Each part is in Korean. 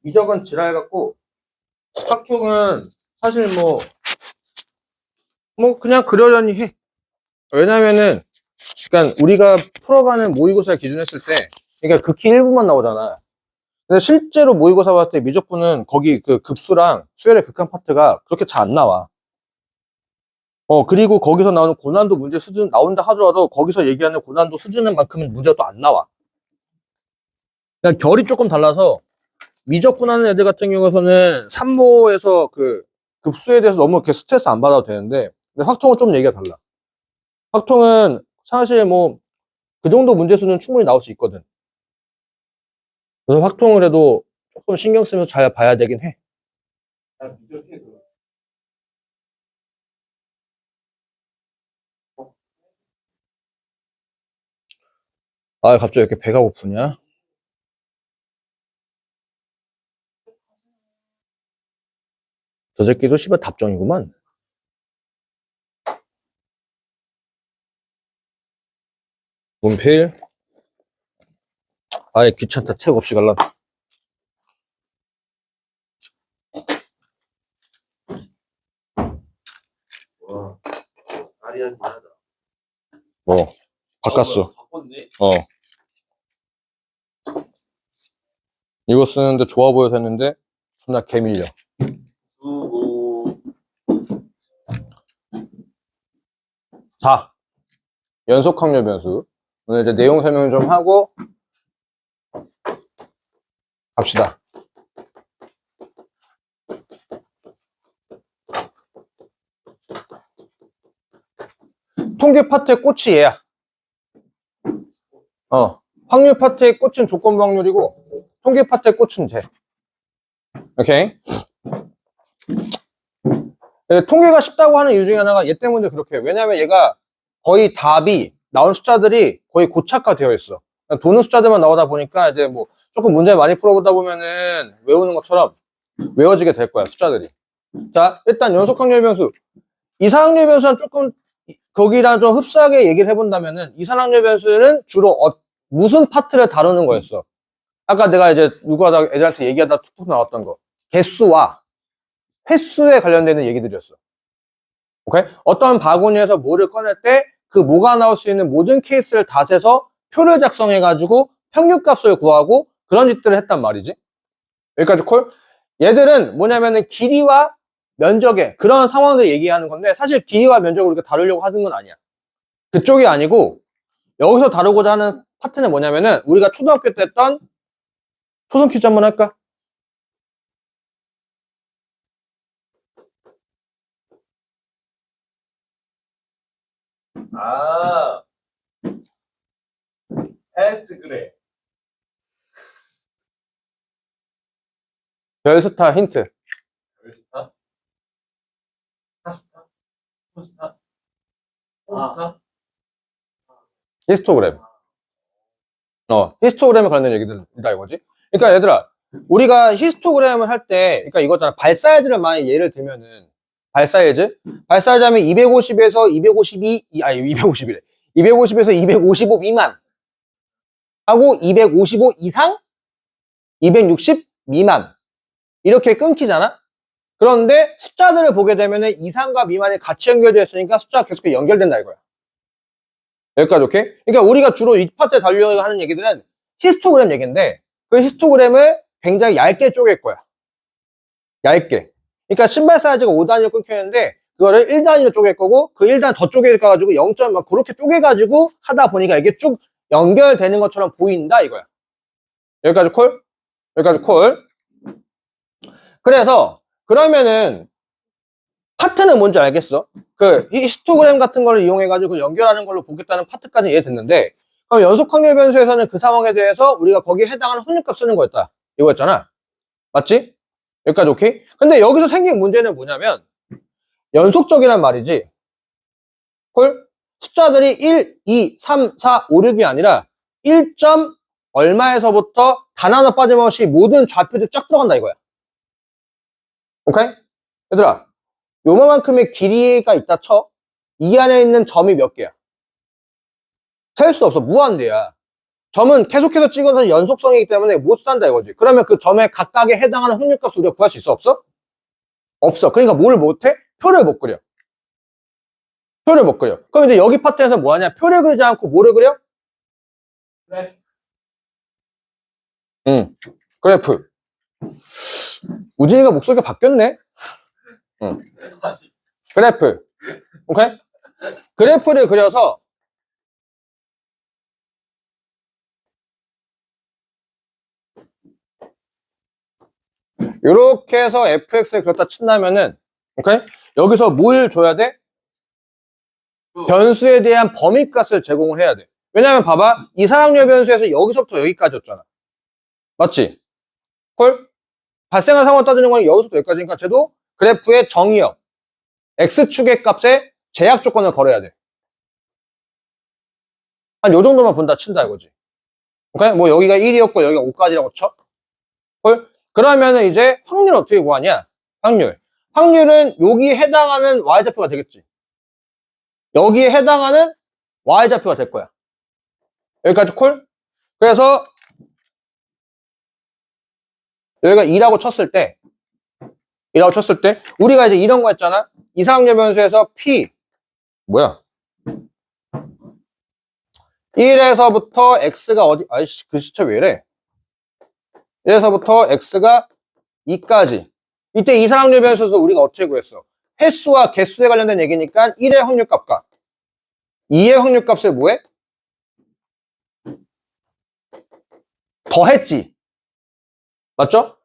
미적은 지랄 같고 확통은 사실 그냥 그러려니 해. 왜냐면은 그러니까 우리가 풀어가는 모의고사 기준했을 때 그러니까 극히 일부만 나오잖아. 근데 실제로 모의고사 봤을 때 미적분은 거기 그 급수랑 수열의 극한 파트가 그렇게 잘 안 나와. 그리고 거기서 나오는 고난도 문제 수준 나온다 하더라도 거기서 얘기하는 고난도 수준은 만큼은 문제가 또 안 나와. 그냥 결이 조금 달라서 미적분 하는 애들 같은 경우에는 산모에서 그 급수에 대해서 너무 이렇게 스트레스 안 받아도 되는데 근데 확통은 좀 얘기가 달라. 확통은 사실 그 정도 문제 수는 충분히 나올 수 있거든. 그래서 확통을 해도 조금 신경 쓰면서 잘 봐야 되긴 해. 아, 갑자기 이렇게 배가 고프냐? 저 새끼도 씨발 답정이구만. 문필. 아예 귀찮다. 책 없이 갈라. 와, 아리안 미하다. 바꿨어. 바꿨네. 이거 쓰는데 좋아 보여서 했는데 존나 개밀려. 수고. 자, 연속 확률 변수. 오늘 이제 내용 설명 좀 하고 갑시다. 통계 파트의 꽃이 얘야. 확률 파트의 꽃은 조건부 확률이고 통계 파트의 꽃은 쟤. 오케이. 통계가 쉽다고 하는 이유 중에 하나가 얘 때문에 그렇게 해요. 왜냐면 얘가 거의 답이 나온 숫자들이 거의 고착화되어 있어. 도는 숫자들만 나오다 보니까 이제 조금 문제 많이 풀어보다 보면은 외우는 것처럼 외워지게 될 거야, 숫자들이. 자, 일단 연속 확률 변수. 이산확률 변수는 조금 거기랑 좀 흡사하게 얘기를 해본다면은 이산확률 변수는 주로 무슨 파트를 다루는 거였어? 아까 내가 이제 누구하다 애들한테 얘기하다 툭툭 나왔던 거. 개수와 횟수에 관련되는 얘기들이었어. 오케이? 어떤 바구니에서 뭐를 꺼낼 때 그 뭐가 나올 수 있는 모든 케이스를 다 세서 표를 작성해가지고 평균값을 구하고 그런 짓들을 했단 말이지. 여기까지 콜? 얘들은 뭐냐면은 길이와 면적의 그런 상황들 얘기하는 건데 사실 길이와 면적을 우리가 다루려고 하는 건 아니야. 그쪽이 아니고 여기서 다루고자 하는 파트는 뭐냐면은 우리가 초등학교 때 했던 초성 퀴즈 한번 할까? 아, 테스트 그래. 별스타 힌트. 별스타? 타스타? 포스타? 포스타? 히스토그램. 히스토그램에 관련된 얘기들이다 이거지. 그러니까 얘들아, 우리가 히스토그램을 할 때, 그러니까 이거잖아. 발 사이즈를 많이 예를 들면은, 발 사이즈 하면 250에서 252, 아니, 251래. 250에서 255 미만. 하고 255 이상, 260 미만. 이렇게 끊기잖아? 그런데 숫자들을 보게 되면은 이상과 미만이 같이 연결되어 있으니까 숫자가 계속 연결된다 이거야. 여기까지 오케이? 그러니까 우리가 주로 이 파트에 다루려고 하는 얘기들은 히스토그램 얘기인데 그 히스토그램을 굉장히 얇게 쪼갤 거야. 얇게. 그러니까 신발 사이즈가 5단위로 끊겨있는데 그거를 1단위로 쪼갤 거고 그 1단 더 쪼개가지고 0점 막 그렇게 쪼개가지고 하다 보니까 이게 쭉 연결되는 것처럼 보인다 이거야. 여기까지 콜? 여기까지 콜. 그래서 그러면은 파트는 뭔지 알겠어? 그 히스토그램 같은 걸 이용해가지고 연결하는 걸로 보겠다는 파트까지 이해됐는데 그럼 연속 확률 변수에서는 그 상황에 대해서 우리가 거기에 해당하는 확률값 쓰는 거였다. 이거였잖아. 맞지? 여기까지 오케이? 근데 여기서 생긴 문제는 뭐냐면 연속적이란 말이지. 콜? 숫자들이 1, 2, 3, 4, 5, 6이 아니라 1점 얼마에서부터 단 하나 빠짐없이 모든 좌표들 쫙 들어간다 이거야. 오케이? 얘들아 요만큼의 길이가 있다 쳐. 이 안에 있는 점이 몇 개야? 셀 수 없어. 무한대야. 점은 계속해서 찍어서 연속성이기 때문에 못 산다 이거지. 그러면 그 점에 각각에 해당하는 확률값을 우리가 구할 수 있어? 없어? 없어. 그러니까 뭘 못해? 표를 못 그려. 표를 못 그려. 그럼 이제 여기 파트에서 뭐 하냐? 표를 그리지 않고 뭐를 그려? 그래. 응. 그래프. 우진이가 목소리가 바뀌었네? 응. 그래프. 오케이? 그래프를 그려서 이렇게 해서 fx를 그렸다 친다면은 오케이? 여기서 뭘 줘야 돼? 변수에 대한 범위값을 제공을 해야 돼. 왜냐면 봐봐. 이산항률 변수에서 여기서부터 여기까지였잖아. 맞지? 콜? 발생한 상황을 따지는 건 여기서부터 여기까지니까 쟤도 그래프의 정의역 x축의 값에 제약 조건을 걸어야 돼. 한 요 정도만 본다 친다 이거지. 오케이? 뭐 여기가 1이었고 여기가 5까지라고 쳐. 콜? 그러면은 이제 확률 어떻게 구하냐? 확률. 확률은 여기에 해당하는 y좌표가 되겠지. 여기에 해당하는 y좌표가 될 거야. 여기까지 콜? 그래서 여기가 2라고 쳤을 때 우리가 이제 이런 거 했잖아. 이상률 변수에서 p 뭐야? 1에서부터 x가 어디 아이씨 글씨체 왜 이래? 1에서부터 x가 2까지. 이때 이상률 변수에서 우리가 어떻게 구했어? 횟수와 개수에 관련된 얘기니까 1의 확률값과 2의 확률값을 뭐해? 더했지. 맞죠?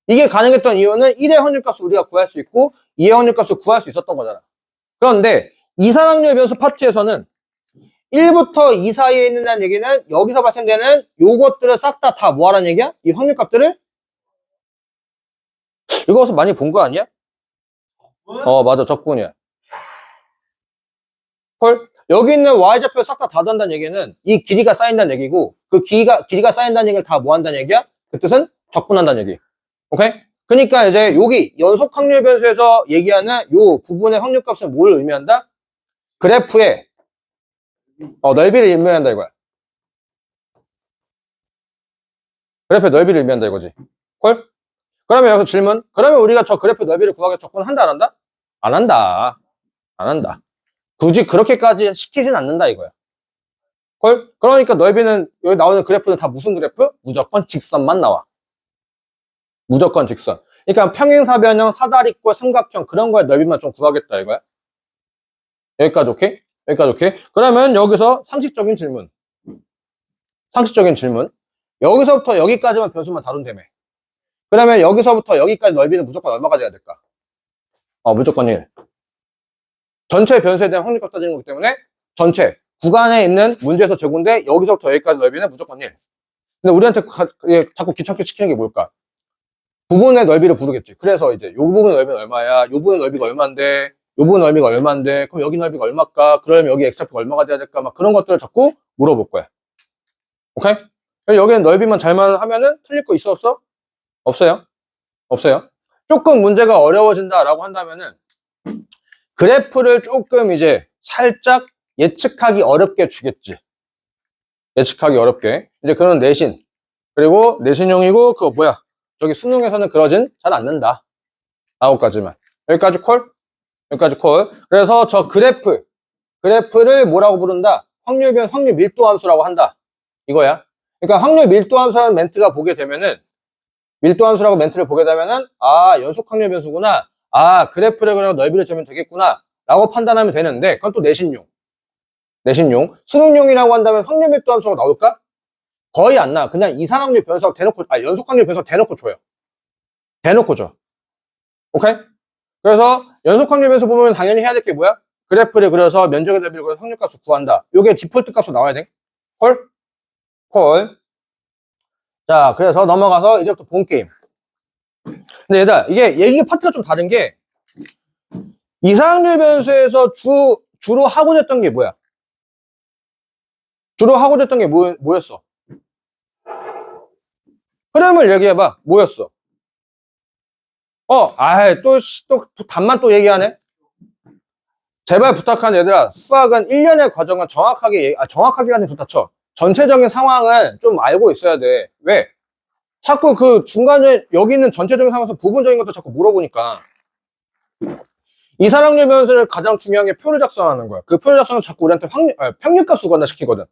이게 가능했던 이유는 1의 확률값을 우리가 구할 수 있고 2의 확률값을 구할 수 있었던 거잖아. 그런데 이산항률 변수 파트에서는 1부터 2 사이에 있는다는 얘기는 여기서 발생되는 요것들을 싹 다 뭐하라는 얘기야? 이 확률값들을? 이것을 많이 본 거 아니야? 맞아. 적분이야. 헐? 여기 있는 y좌표를 싹 다 닫는다는 얘기는 이 길이가 쌓인다는 얘기고 그 길이가 쌓인다는 얘기를 다 뭐 한다는 얘기야? 그 뜻은 적분한다는 얘기. 오케이? 그러니까 이제 여기 연속 확률 변수에서 얘기하는 요 부분의 확률값은 뭘 의미한다? 그래프의 넓이를 의미한다 이거야. 그래프의 넓이를 의미한다 이거지. 콜? 그러면 여기서 질문. 그러면 우리가 저 그래프 넓이를 구하기 위해서 적분한다 안 한다? 안 한다. 안 한다. 굳이 그렇게까지 시키진 않는다 이거야. 콜? 그러니까 넓이는 여기 나오는 그래프는 다 무슨 그래프? 무조건 직선만 나와. 무조건 직선. 그러니까 평행사변형, 사다리꼴, 삼각형 그런 거에 넓이만 좀 구하겠다 이거야. 여기까지 오케이? 여기까지 오케이? 그러면 여기서 상식적인 질문. 여기서부터 여기까지만 변수만 다룬다며. 그러면 여기서부터 여기까지 넓이는 무조건 얼마가 돼야 될까? 무조건 1. 전체 변수에 대한 확률값 따지는 거기 때문에 전체 구간에 있는 문제에서 제곱인데 여기서부터 여기까지 넓이는 무조건 1. 근데 우리한테 자꾸 귀찮게 시키는 게 뭘까? 부분의 넓이를 부르겠지. 그래서 이제 요 부분의 넓이는 얼마야? 요 부분의 넓이가 얼마인데? 요 부분 넓이가 얼마인데? 그럼 여기 넓이가 얼마일까? 그러면 여기 x좌표가 얼마가 돼야 될까? 막 그런 것들을 자꾸 물어볼 거야. 오케이? 여기는 넓이만 잘만 하면은 틀릴 거 있어 없어? 없어요. 없어요. 조금 문제가 어려워진다라고 한다면은 그래프를 조금 이제 살짝 예측하기 어렵게 주겠지. 예측하기 어렵게. 이제 그런 내신. 그리고 내신용이고 그거 뭐야? 저기 수능에서는 그러진 잘 않는다. 아홉까지만. 여기까지 콜? 여기까지 콜. 그래서 저 그래프를 뭐라고 부른다? 확률 밀도 함수라고 한다. 이거야. 그러니까 확률 밀도 함수라는 멘트가 보게 되면은 밀도 함수라고 멘트를 보게 되면은 연속 확률 변수구나. 그래프를 그냥 넓이를 재면 되겠구나. 라고 판단하면 되는데 그건 또 내신용. 수능용이라고 한다면 확률 밀도 함수가 나올까? 거의 안 나와. 그냥 이산항률 변수하고 대놓고 연속 확률 변수하고 대놓고 줘요. 대놓고 줘. 오케이? 그래서 연속 확률 변수 보면 당연히 해야 될 게 뭐야? 그래프를 그려서 면적의 넓이를 그려서 확률값을 구한다. 요게 디폴트 값으로 나와야 돼. 콜? 자, 그래서 넘어가서 이제부터 본 게임. 근데 얘들아, 이게 파트가 좀 다른 게 이상률 변수에서 주로 하고자 했던 게 뭐야? 주로 하고자 했던 게 뭐였어? 흐름을 얘기해봐. 뭐였어? 또 답만 또 얘기하네? 제발 부탁하는 얘들아, 수학은 1년의 과정은 정확하게 아니면 좋다 쳐. 전체적인 상황을 좀 알고 있어야 돼. 왜? 자꾸 그 중간에 여기 있는 전체적인 상황에서 부분적인 것도 자꾸 물어보니까. 이산항률 변수를 가장 중요한 게 표를 작성하는 거야. 그 표를 작성은 자꾸 우리한테 평균값을 구한다 시키거든.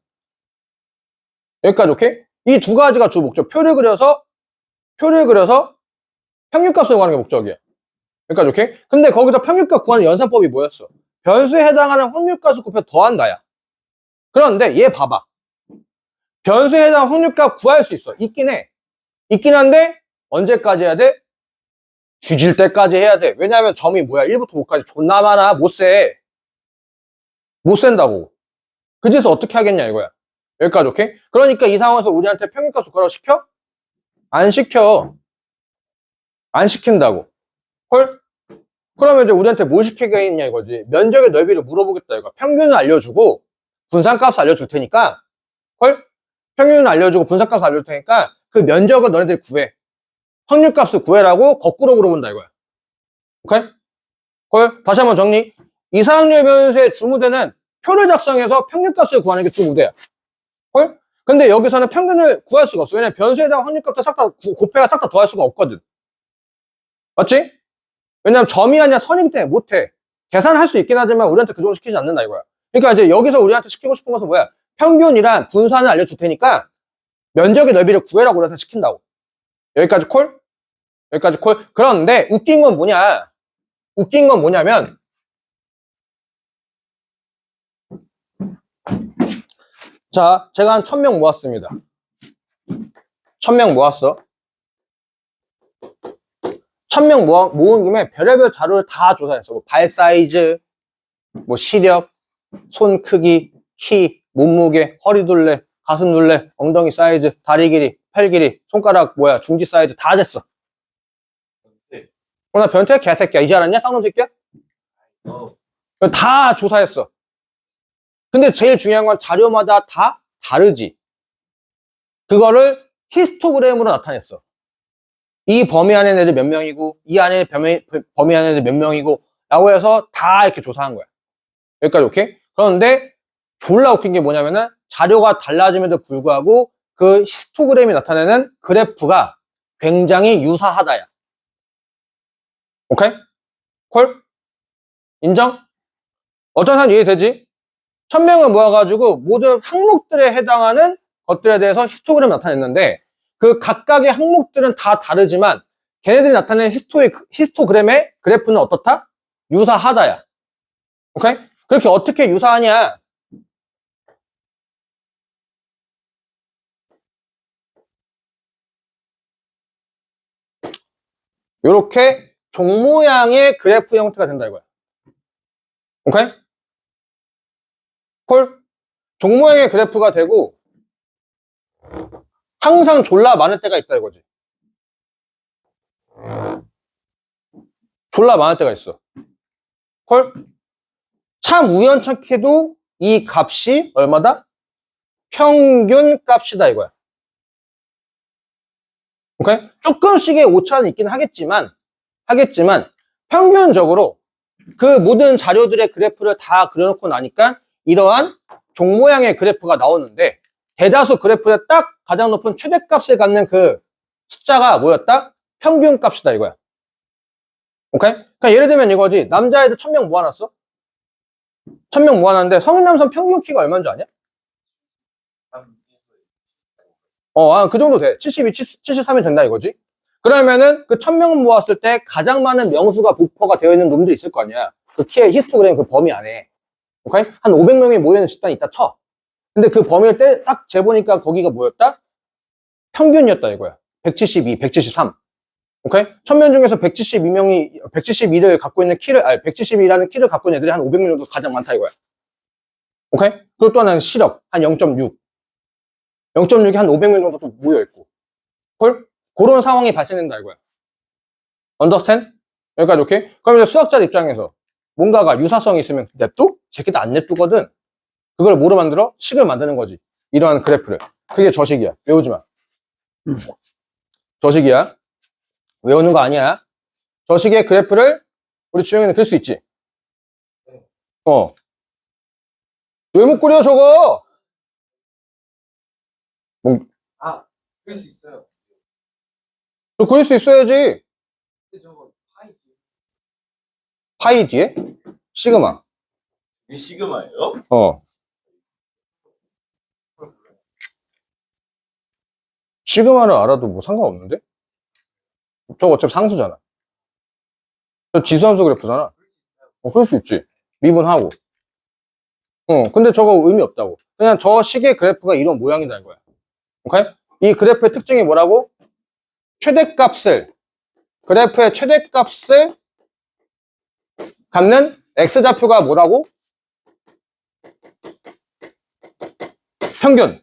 여기까지 오케이? 이 두 가지가 주 목적. 표를 그려서 평균값을 구하는 게 목적이야. 여기까지 오케이? 근데 거기서 평균값 구하는 연산법이 뭐였어? 변수에 해당하는 확률값을 곱해 더한다야. 그런데 얘 봐봐. 변수에 해당하는 확률값 구할 수 있어. 있긴 해. 있긴 한데 언제까지 해야 돼? 뒤질 때까지 해야 돼. 왜냐면 점이 뭐야? 1부터 5까지 존나 많아. 못 세. 못 센다고. 그제서 어떻게 하겠냐 이거야. 여기까지 오케이? 그러니까 이 상황에서 우리한테 평균값을 구하라고 시켜? 안 시켜. 안 시킨다고. 헐? 그러면 이제 우리한테 뭘 시키겠냐 이거지. 면적의 넓이를 물어보겠다 이거. 평균을 알려주고 분산값을 알려줄 테니까 헐? 평균을 알려주고 분산값을 알려줄 테니까 그 면적을 너네들이 구해. 확률값을 구해라고 거꾸로 물어본다 이거야. 오케이? 헐? 다시 한번 정리. 이산항률 변수의 주무대는 표를 작성해서 평균값을 구하는 게 주무대야. 헐? 근데 여기서는 평균을 구할 수가 없어. 왜냐면 변수에다가 확률값을 싹 다 곱해가 싹 다 더할 수가 없거든. 맞지? 왜냐면 점이 아니라 선이기 때문에 못해. 계산할 수 있긴 하지만 우리한테 그 정도 시키지 않는다 이거야. 그러니까 이제 여기서 우리한테 시키고 싶은 것은 뭐야? 평균이란 분산을 알려줄 테니까 면적의 넓이를 구해라고 우리한테 시킨다고. 여기까지 콜? 여기까지 콜? 그런데 웃긴 건 뭐냐? 웃긴 건 뭐냐면 자, 제가 한 1000명 모았습니다. 1000명 모았어. 1000명 모은 김에 별의별 자료를 다 조사했어. 뭐 발 사이즈, 뭐 시력, 손 크기, 키, 몸무게, 허리 둘레, 가슴 둘레, 엉덩이 사이즈, 다리 길이, 팔 길이, 손가락 뭐야, 중지 사이즈 다 쟀어. 나 변태 개새끼야. 이제 알았냐? 쌍놈 새끼야? 다 조사했어. 근데 제일 중요한 건 자료마다 다 다르지. 그거를 히스토그램으로 나타냈어. 이 범위 안에 애들 몇 명이고 이 안에 범위 안에 애들 몇 명이고 라고 해서 다 이렇게 조사한 거야. 여기까지 오케이? 그런데 졸라 웃긴 게 뭐냐면은 자료가 달라짐에도 불구하고 그 히스토그램이 나타내는 그래프가 굉장히 유사하다야. 오케이? 콜? 인정? 어떤 사람 이해되지? 1000명을 모아가지고 모든 항목들에 해당하는 것들에 대해서 히스토그램을 나타냈는데 그 각각의 항목들은 다 다르지만 걔네들이 나타낸 히스토그램의 그래프는 어떻다? 유사하다야. 오케이? 그렇게 어떻게 유사하냐? 요렇게 종 모양의 그래프 형태가 된다 이거야. 오케이? 콜? 종 모양의 그래프가 되고 항상 졸라 많을 때가 있다 이거지. 졸라 많을 때가 있어. 콜? 참 우연찮게도 이 값이 얼마다? 평균 값이다 이거야. 오케이? 조금씩의 오차는 있긴 하겠지만 평균적으로 그 모든 자료들의 그래프를 다 그려놓고 나니까 이러한 종 모양의 그래프가 나오는데 대다수 그래프에 딱 가장 높은 최대값을 갖는 그 숫자가 뭐였다? 평균 값이다 이거야. 오케이? 그러니까 예를 들면 이거지. 남자애들 1000명 모아놨어? 1000명 모아놨는데 성인 남성 평균 키가 얼마인 줄 아냐? 그 정도 돼. 72, 73이 된다 이거지. 그러면은 그 1000명 모았을 때 가장 많은 명수가 부퍼가 되어 있는 놈들이 있을 거 아니야. 그 키의 히스토그램 그 범위 안에. 오케이? 한 500명이 모여있는 집단이 있다 쳐. 근데 그 범위를 딱 재보니까 거기가 뭐였다? 평균이었다 이거야. 172, 173. 오케이? 1000명 중에서 172를 갖고 있는 172라는 키를 갖고 있는 애들이 한 500명 정도 가장 많다 이거야. 오케이? 그리고 또 하나는 시력, 한 0.6. 0.6이 한 500명 정도 또 모여있고. 헐? 그런 상황이 발생된다 이거야. understand? 여기까지 오케이? 그럼 이제 수학자 입장에서 뭔가가 유사성이 있으면 냅둬? 새끼들 안 냅두거든. 그걸 뭐로 만들어? 식을 만드는 거지. 이러한 그래프를. 그게 저식이야. 외우지 마. 저식이야. 외우는 거 아니야. 저식의 그래프를 우리 주영이는 그릴 수 있지. 왜 못 그려 저거? 아, 그럴 수 있어요. 너 그릴 수 있어야지. 근데 저거 파이 파이 뒤에? 시그마. 이게 시그마예요? 어. 시그마를 알아도 뭐 상관없는데? 저거 어차피 상수잖아. 저 지수함수 그래프잖아. 그럴 수 있지. 미분하고. 근데 저거 의미 없다고. 그냥 저 식의 그래프가 이런 모양이다 이거야. 오케이? 이 그래프의 특징이 뭐라고? 그래프의 최대값을 갖는 x좌표가 뭐라고? 평균.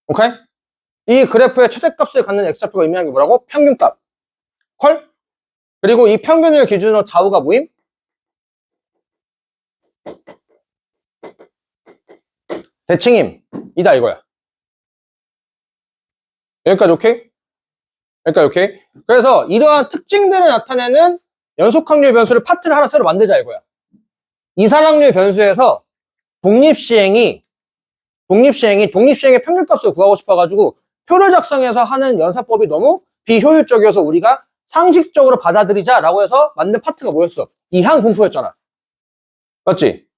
오케이? 이 그래프의 최대값을 갖는 x좌표가 의미하는 게 뭐라고? 평균값. 콜? 그리고 이 평균을 기준으로 좌우가 뭐임? 대칭임. 이다 이거야. 여기까지 오케이? 여기까지 오케이? 그래서 이러한 특징들을 나타내는 연속확률 변수를 파트를 하나 새로 만들자 이거야. 이산확률 변수에서 독립시행의 평균값을 구하고 싶어가지고 표를 작성해서 하는 연산법이 너무 비효율적이어서 우리가 상식적으로 받아들이자라고 해서 만든 파트가 뭐였어? 이항분포였잖아. 맞지?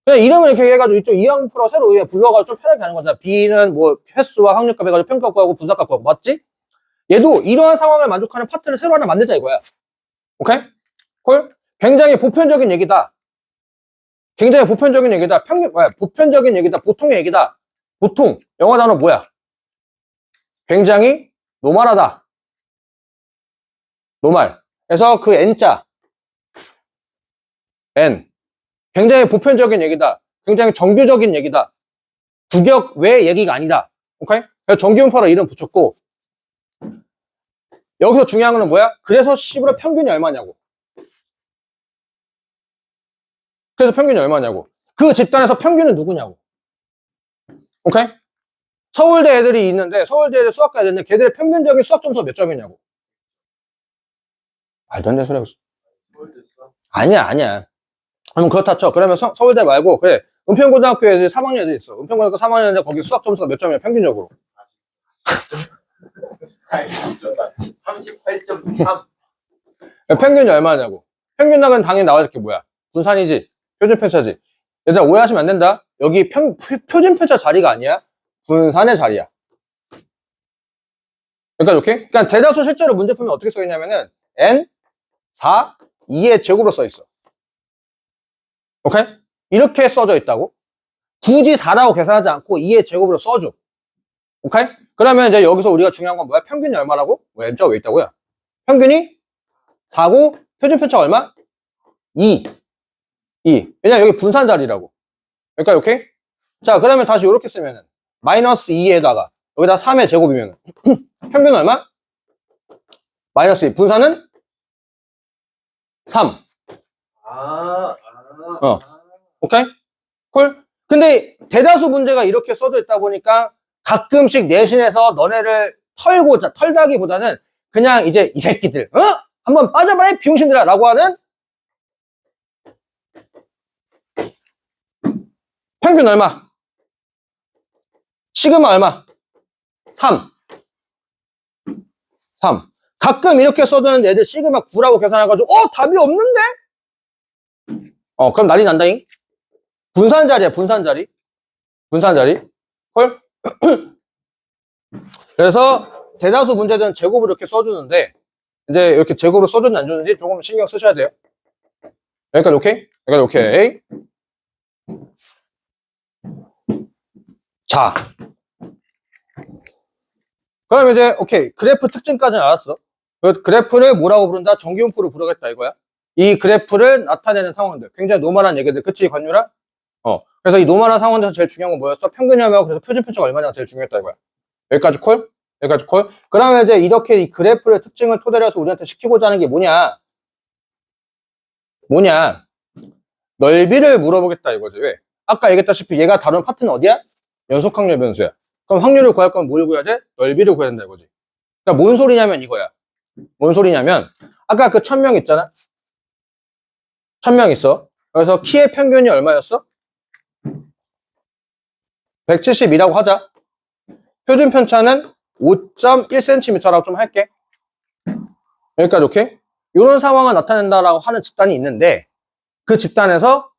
그냥 이름을 이렇게 해가지고 이쪽 이항분포라고 새로 불러가지고 좀 편하게 하는 거잖아. B는 뭐 횟수와 확률값 해가지고 평균값 구하고 분사값 구하고. 맞지? 얘도 이러한 상황을 만족하는 파트를 새로 하나 만들자 이거야. 오케이? 콜? 굉장히 보편적인 얘기다. 보편적인 얘기다. 보통의 얘기다. 보통. 영어 단어 뭐야? 굉장히 노멀하다. 노멀. 그래서 그 N자. N. 굉장히 보편적인 얘기다. 굉장히 정규적인 얘기다. 규격 외의 얘기가 아니다. 오케이? 그래서 정규분포라 이름 붙였고. 여기서 중요한 거는 뭐야? 그래서 10으로 평균이 얼마냐고. 그래서 평균이 얼마냐고. 그 집단에서 평균은 누구냐고. 오케이? 서울대 애들이 있는데, 서울대 애들 수학과 애들 있는데, 걔들의 평균적인 수학 점수가 몇 점이냐고. 말도 안 되는 소리 하고 있어. 아니야. 그럼 그렇다 쳐. 그러면 서울대 말고, 그래. 은평고등학교 애들 3학년 애들 있어. 은평고등학교 3학년 애들 거기 수학 점수가 몇 점이야, 평균적으로. 38.3. 평균이 얼마냐고. 평균 나가는 당연히 나와야 될 게 뭐야? 분산이지. 표준편차지. 얘들아, 오해하시면 안 된다. 여기 표준편차 자리가 아니야. 분산의 자리야. 그러니까 오케이? 그러니까 대다수 실제로 문제 풀면 어떻게 써있냐면은 n 4 2의 제곱으로 써있어. 오케이? 이렇게 써져 있다고. 굳이 4라고 계산하지 않고 2의 제곱으로 써줘. 오케이? 그러면 이제 여기서 우리가 중요한 건 뭐야? 평균이 얼마라고? N자가 왜 있다고요? 평균이 4고 표준편차가 얼마? 2. 왜냐 여기 분산 자리라고. 그러니까 오케이? 자, 그러면 다시 이렇게 쓰면은 마이너스 2에다가 여기다 3의 제곱이면 평균 얼마? 마이너스 2. 분산은 3. 오케이? 콜? 근데 대다수 문제가 이렇게 써져 있다 보니까 가끔씩 내신에서 너네를 털다기보다는 그냥 이제 이 새끼들, 한번 빠져봐라, 비용신들아! 라고 하는 평균 얼마? 시그마 얼마? 3. 가끔 이렇게 써두는 애들 시그마 9라고 계산해가지고, 답이 없는데? 그럼 난리 난다잉? 분산 자리야, 분산 자리. 헐? 그래서 대다수 문제들은 제곱으로 이렇게 써주는데, 이제 이렇게 제곱으로 써줬는지 안 줬는지 조금 신경 쓰셔야 돼요. 여기까지 오케이? 자. 그럼 이제, 오케이. 그래프 특징까지는 알았어. 그래프를 뭐라고 부른다? 정규분포로 부르겠다, 이거야. 이 그래프를 나타내는 상황들. 굉장히 노멀한 얘기들. 그치, 관유라? 그래서 이 노멀한 상황에서 제일 중요한 건 뭐였어? 평균이 얼마고, 그래서 표준편차가 얼마냐가 제일 중요했다, 이거야. 여기까지 콜? 그러면 이제 이렇게 이 그래프의 특징을 토대로 해서 우리한테 시키고자 하는 게 뭐냐? 넓이를 물어보겠다, 이거지. 왜? 아까 얘기했다시피 얘가 다룬 파트는 어디야? 연속확률 변수야. 그럼 확률을 구할 거면 뭘 구해야 돼? 넓이를 구해야 된다, 이거지. 그러니까 뭔 소리냐면 이거야. 뭔 소리냐면, 아까 그 1000명 있잖아? 1000명 있어. 그래서 키의 평균이 얼마였어? 172라고 하자. 표준 편차는 5.1cm라고 좀 할게. 여기까지 오케이? 이런 상황을 나타낸다라고 하는 집단이 있는데 그 집단에서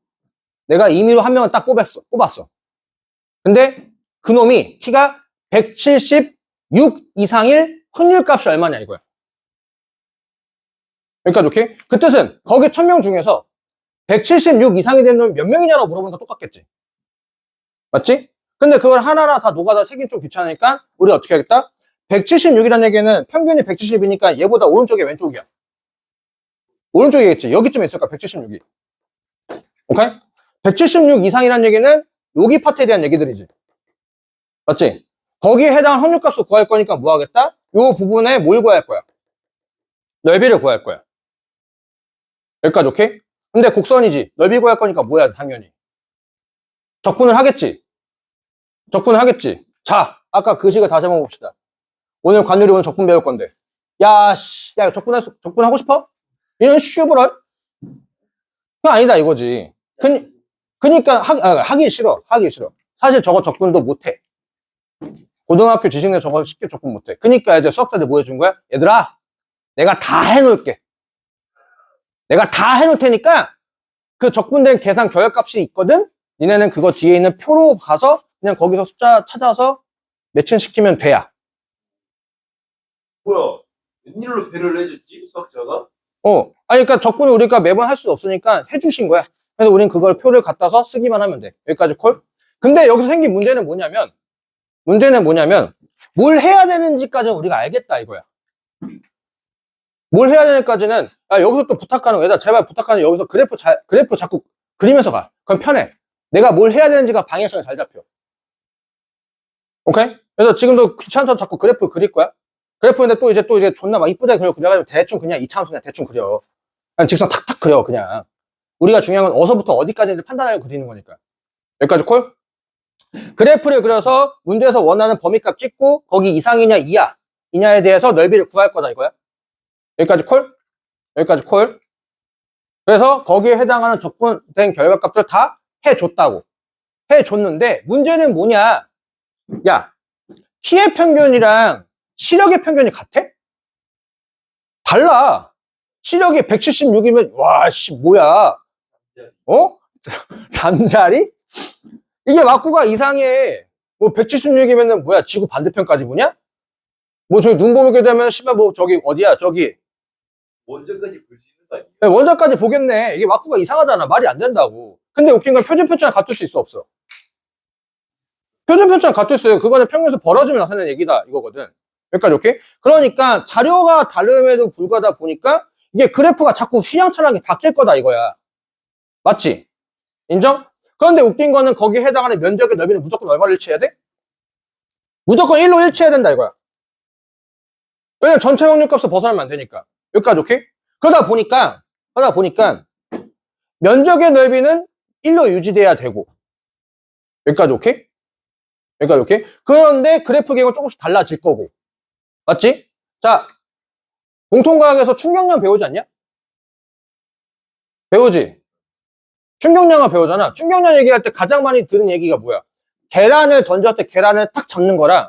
내가 임의로 한 명을 딱 뽑았어. 근데 그 놈이 키가 176 이상일 확률값이 얼마냐 이거야. 여기까지 오케이? 그 뜻은 거기 1000명 중에서 176 이상이 되는 놈이 몇 명이냐고 물어보는 거 똑같겠지. 맞지? 근데 그걸 하나하나 다 녹아다 세긴 좀 귀찮으니까 우리 어떻게 하겠다? 176이라는 얘기는 평균이 170이니까 얘보다 오른쪽이 왼쪽이야. 오른쪽이겠지. 여기쯤에 있을까? 176이. 오케이? 176 이상이라는 얘기는 여기 파트에 대한 얘기들이지. 맞지? 거기에 해당한 확률값을 구할 거니까 뭐 하겠다? 요 부분에 뭘 구할 거야? 넓이를 구할 거야. 여기까지 오케이? 근데 곡선이지. 넓이 구할 거니까 뭐야? 당연히. 적분을 하겠지. 적분을 하겠지. 자, 아까 그 식을 다시 한번 봅시다. 오늘 관율이 오늘 적분 배울 건데. 야, 적분하고 싶어? 이런 슈브럴? 그거 아니다, 이거지. 그니까, 하기 싫어. 사실 저거 적분도 못해. 고등학교 지식내 저거 쉽게 적분 못해. 그니까 이제 수학자들 뭐 해준 거야? 얘들아, 내가 다 해놓을게. 내가 다 해놓을 테니까 그 적분된 계산 결합값이 있거든? 니네는 그거 뒤에 있는 표로 가서 그냥 거기서 숫자 찾아서 매칭시키면 돼야. 뭐야? 웬일로 배를 해줬지? 수학자가? 아니, 그러니까 적분을 우리가 매번 할 수 없으니까 해주신 거야. 그래서 우린 그걸 표를 갖다서 쓰기만 하면 돼. 여기까지 콜? 근데 여기서 생긴 문제는 뭐냐면, 뭘 해야 되는지까지는 우리가 알겠다, 이거야. 뭘 해야 되는지까지는, 여기서 또 부탁하는 거야. 제발 부탁하는 여기서 그래프 자꾸 그리면서 가. 그럼 편해. 내가 뭘 해야 되는지가 방향성이 잘 잡혀. 오케이? 그래서 지금도 귀찮아서 자꾸 그래프 그릴 거야. 그래프인데 또 이제 존나 막 이쁘게 그려가지고 대충 그냥 이차함수 그냥 대충 그려. 그냥 직선 탁탁 그려, 그냥. 우리가 중요한 건 어서부터 어디까지인지 판단하고 그리는 거니까. 여기까지 콜? 그래프를 그려서 문제에서 원하는 범위값 찍고 거기 이상이냐 이냐에 대해서 넓이를 구할 거다 이거야. 여기까지 콜? 여기까지 콜? 그래서 거기에 해당하는 적분된 결과값들 다 해줬다고. 해줬는데 문제는 뭐냐? 야, 키의 평균이랑 시력의 평균이 같아? 달라. 시력이 176이면 와, 씨, 뭐야? 잠자리? 이게 막구가 이상해. 뭐 176이면은 뭐야? 지구 반대편까지 보냐? 뭐 저기 눈 보게 되면 씨발 뭐 저기 어디야? 저기 원전까지 볼 수 있는 거 아니야? 원자까지 보겠네. 이게 막구가 이상하잖아. 말이 안 된다고. 근데 웃긴 건 표준 편차랑 같을 수 있어 없어? 표준 편차랑 같을 수 있어요. 그거는 평균에서 벌어지면 나타나는 얘기다 이거거든. 여기까지 오케이? 그러니까 자료가 다름에도 불구하다 보니까 이게 그래프가 자꾸 휘황찬란하게 바뀔 거다 이거야. 맞지? 인정? 그런데 웃긴 거는 거기에 해당하는 면적의 넓이는 무조건 얼마를 일치해야 돼? 무조건 1로 일치해야 된다 이거야. 왜냐면 전체 확률값을 벗어나면 안 되니까. 여기까지 오케이? 그러다 보니까 면적의 넓이는 1로 유지돼야 되고. 여기까지 오케이? 여기까지 오케이? 그런데 그래프 계획은 조금씩 달라질 거고. 맞지? 자, 공통과학에서 충격량 배우지 않냐? 배우지? 충격량을 배우잖아. 충격량 얘기할 때 가장 많이 들은 얘기가 뭐야? 계란을 던졌을 때 계란을 탁 잡는 거랑,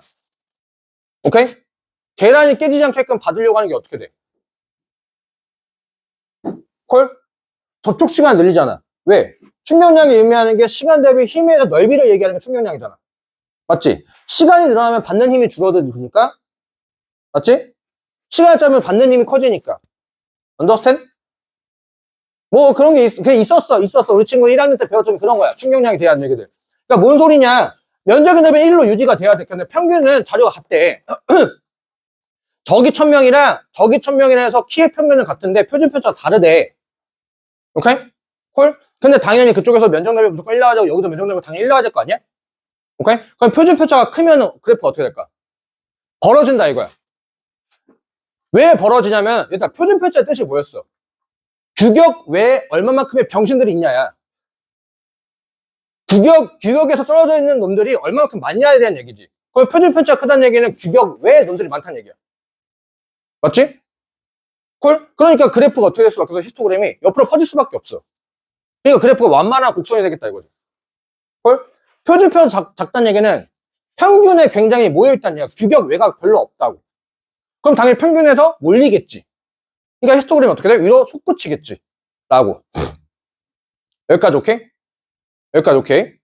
오케이? 계란이 깨지지 않게끔 받으려고 하는 게 어떻게 돼? 콜? 접촉 시간 늘리잖아. 왜? 충격량이 의미하는 게 시간 대비 힘에 대한 넓이를 얘기하는 게 충격량이잖아. 맞지? 시간이 늘어나면 받는 힘이 줄어드니까. 맞지? 시간이 짧으면 받는 힘이 커지니까. understand? 뭐 그런 게 있었어. 우리 친구 1학년 때 배웠던 그런 거야. 충격량에 대한 얘기들. 그러니까 뭔 소리냐? 면적의 넓이는 1로 유지가 돼야 돼. 근데 평균은 자료가 같대. 저기 1000명이랑 해서 키의 평균은 같은데 표준 편차가 다르대. 오케이? 콜? 근데 당연히 그쪽에서 면적 넓이 무조건 1 나와야 되고 여기도 면적 넓이 당연히 1 나와야 될 거 아니야? 오케이? 그럼 표준 편차가 크면 그래프 어떻게 될까? 벌어진다 이거야. 왜 벌어지냐면 일단 표준 편차의 뜻이 뭐였어? 규격 외에 얼마만큼의 병신들이 있냐야. 규격에서 떨어져 있는 놈들이 얼마만큼 많냐에 대한 얘기지. 그럼 표준 편차가 크다는 얘기는 규격 외에 놈들이 많다는 얘기야. 맞지? 콜? 그러니까 그래프가 어떻게 될 수밖에 없어. 히스토그램이 옆으로 퍼질 수밖에 없어. 그러니까 그래프가 완만한 곡선이 되겠다 이거죠. 콜? 표준표 작다는 얘기는 평균에 굉장히 모여있다는 얘기야. 규격 외곽 별로 없다고. 그럼 당연히 평균에서 몰리겠지. 그러니까 히스토그램이 어떻게 돼? 위로 솟구치겠지. 라고. 여기까지 오케이? 여기까지 오케이?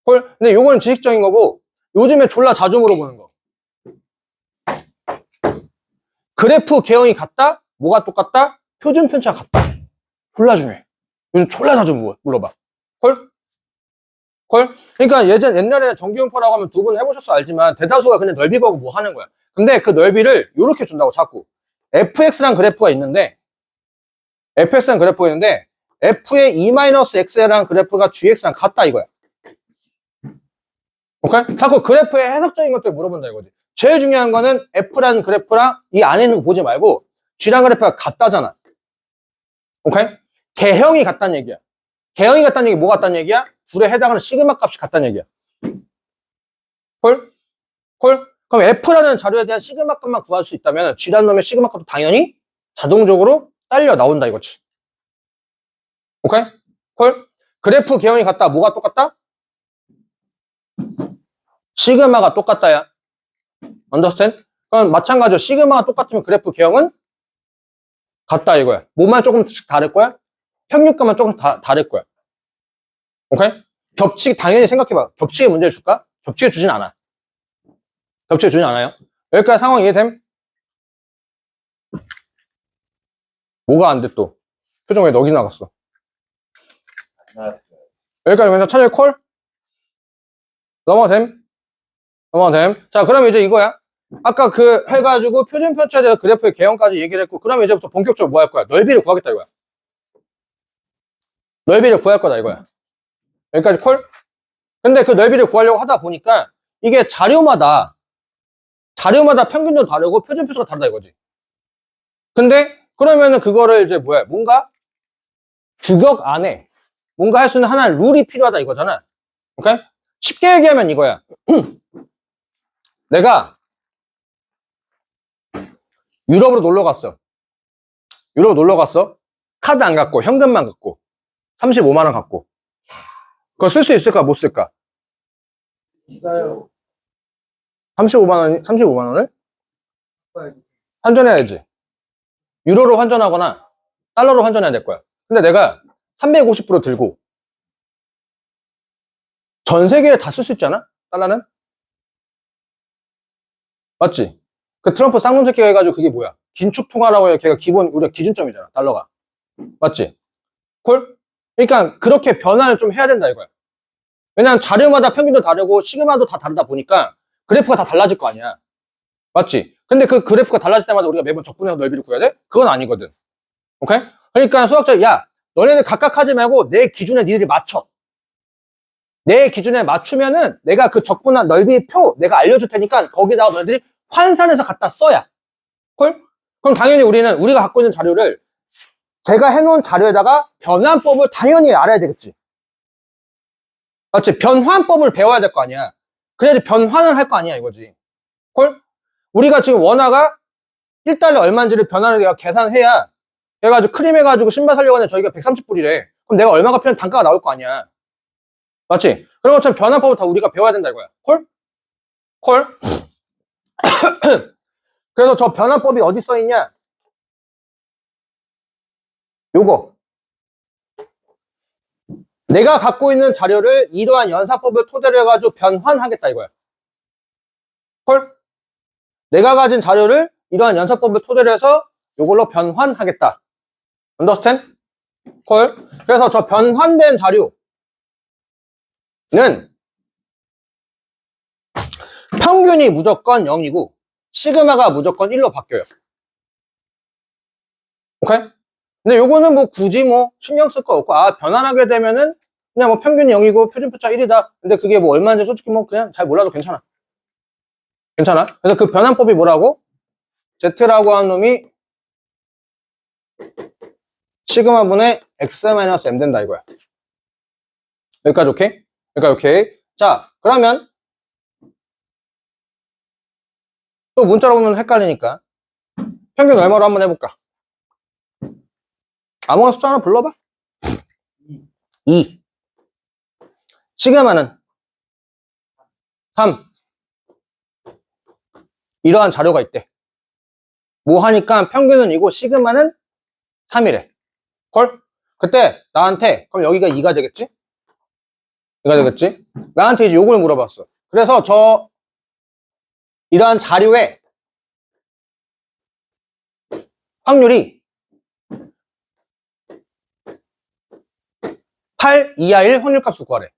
콜? 근데 요거는 지식적인 거고, 요즘에 졸라 자주 물어보는 거. 그래프 개형이 같다? 뭐가 똑같다? 표준 편차가 같다. 졸라 중요해. 요즘 졸라 자주 물어봐. 콜? 콜? 그러니까 옛날에 정기용포라고 하면 두 분 해보셔서 알지만 대다수가 그냥 넓이 거고 뭐 하는 거야. 근데 그 넓이를 요렇게 준다고 자꾸. fx란 그래프가 있는데 fx란 그래프가 있는데 f의 e-x라는 그래프가 gx랑 같다 이거야. 오케이? 자꾸 그래프의 해석적인 것들 물어본다 이거지. 제일 중요한 거는 f라는 그래프랑 이 안에 있는 거 보지 말고 g란 그래프가 같다잖아. 오케이? 개형이 같다는 얘기야. 개형이 같다는 얘기, 뭐 같다는 얘기야? 둘에 해당하는 시그마 값이 같다는 얘기야. 콜? 콜? 그럼 F라는 자료에 대한 시그마 값만 구할 수 있다면 G라는 놈의 시그마 값도 당연히 자동적으로 딸려 나온다 이거지. 오케이? 콜? 그래프 개형이 같다. 뭐가 똑같다? 시그마가 똑같다야. understand? 그럼 마찬가지로 시그마가 똑같으면 그래프 개형은 같다 이거야. 뭐만 조금씩 다를 거야? 평균값만 조금 다를 거야. 오케이? 겹치기, 당연히 생각해봐. 겹치기 문제를 줄까? 겹치기 주진 않아. 겹치기 주진 않아요. 여기까지 상황 이해됨? 뭐가 안 돼 또? 표정 왜 넋이 나갔어? 나왔어요. 여기까지 그냥 차라리 콜? 넘어가됨? 넘어가됨? 자, 그럼 이제 이거야. 아까 그 해가지고 표준 편차에 대해서 그래프의 개형까지 얘기를 했고, 그러면 이제부터 본격적으로 뭐 할 거야? 넓이를 구하겠다 이거야. 넓이를 구할 거다 이거야. 여기까지 콜? 근데 그 넓이를 구하려고 하다 보니까 이게 자료마다 평균도 다르고 표준 편차가 다르다 이거지. 근데 그러면은 그거를 이제 뭐야? 뭔가 규격 안에 뭔가 할 수 있는 하나의 룰이 필요하다 이거잖아. 오케이? 쉽게 얘기하면 이거야. 내가 유럽으로 놀러 갔어. 유럽 놀러 갔어. 카드 안 갖고 현금만 갖고 35만 원 갖고. 그거 쓸 수 있을까? 못 쓸까? 있어요. 35만 원을 환전해야지. 유로로 환전하거나 달러로 환전해야 될 거야. 근데 내가 350% 들고 전 세계에 다 쓸 수 있잖아? 달러는? 맞지? 그 트럼프 쌍놈 새끼가 해가지고 그게 뭐야? 긴축 통화라고 해. 걔가 기본, 우리가 기준점이잖아. 달러가. 맞지? 콜? 그러니까 그렇게 변화를 좀 해야 된다 이거야. 왜냐면 자료마다 평균도 다르고 시그마도 다 다르다 보니까 그래프가 다 달라질 거 아니야. 맞지? 근데 그 그래프가 달라질 때마다 우리가 매번 적분해서 넓이를 구해야 돼? 그건 아니거든. 오케이? 그러니까 수학자, 야, 너네들 각각 하지 말고 내 기준에 니들이 맞춰. 내 기준에 맞추면은 내가 그 적분한 넓이 표 내가 알려줄 테니까 거기다가 너네들이 환산해서 갖다 써야. 콜? 그럼 당연히 우리가 갖고 있는 자료를 제가 해놓은 자료에다가 변환법을 당연히 알아야 되겠지. 맞지? 변환법을 배워야 될 거 아니야. 그래야지 변환을 할 거 아니야 이거지. 콜? 우리가 지금 원화가 1달러 얼마인지를 변환을 내가 계산해야 해가지고 크림 해가지고 신발 사려고 하는데 저희가 130불이래. 그럼 내가 얼마가 필요한 단가가 나올 거 아니야. 맞지? 그런 것처럼 변환법을 다 우리가 배워야 된다 이거야. 콜? 콜? 그래서 저 변환법이 어디 써 있냐? 요거. 내가 갖고 있는 자료를 이러한 연산법을 토대로 해가지고 변환하겠다 이거야. 콜? 내가 가진 자료를 이러한 연산법을 토대로 해서 요걸로 변환하겠다. understand? 콜? 그래서 저 변환된 자료는 평균이 무조건 0이고 시그마가 무조건 1로 바뀌어요. 오케이? 근데 요거는 뭐 굳이 뭐 신경 쓸 거 없고, 아, 변환하게 되면은 그냥 뭐 평균이 0이고 표준편차 1이다. 근데 그게 뭐 얼마인지 솔직히 뭐 그냥 잘 몰라도 괜찮아. 괜찮아? 그래서 그 변환법이 뭐라고? Z라고 하는 놈이 시그마분의 X-M 된다 이거야. 여기까지 오케이? 여기까지 오케이? 자, 그러면 또 문자로 보면 헷갈리니까 평균 얼마로 한번 해볼까? 아무거나 숫자 하나 불러봐. 2. 시그마는 3. 이러한 자료가 있대. 뭐 하니까 평균은 이고 시그마는 3이래. 콜? 그때 나한테 그럼 여기가 2가 되겠지? 2가 되겠지? 나한테 이제 요걸 물어봤어. 그래서 이러한 자료에 확률이 8 이하 1 확률값을 구하래.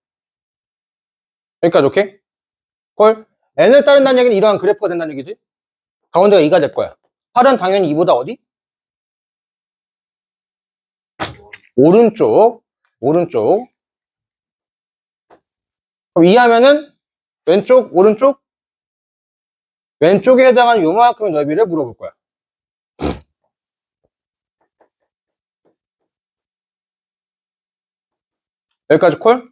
여기까지 오케이? 콜? n을 따른다는 얘기는 이러한 그래프가 된다는 얘기지? 가운데가 2가 될 거야. 8은 당연히 2보다 어디? 오른쪽. 그럼 2 하면은 왼쪽, 오른쪽? 왼쪽에 해당하는 요만큼의 넓이를 물어볼 거야. 여기까지 콜?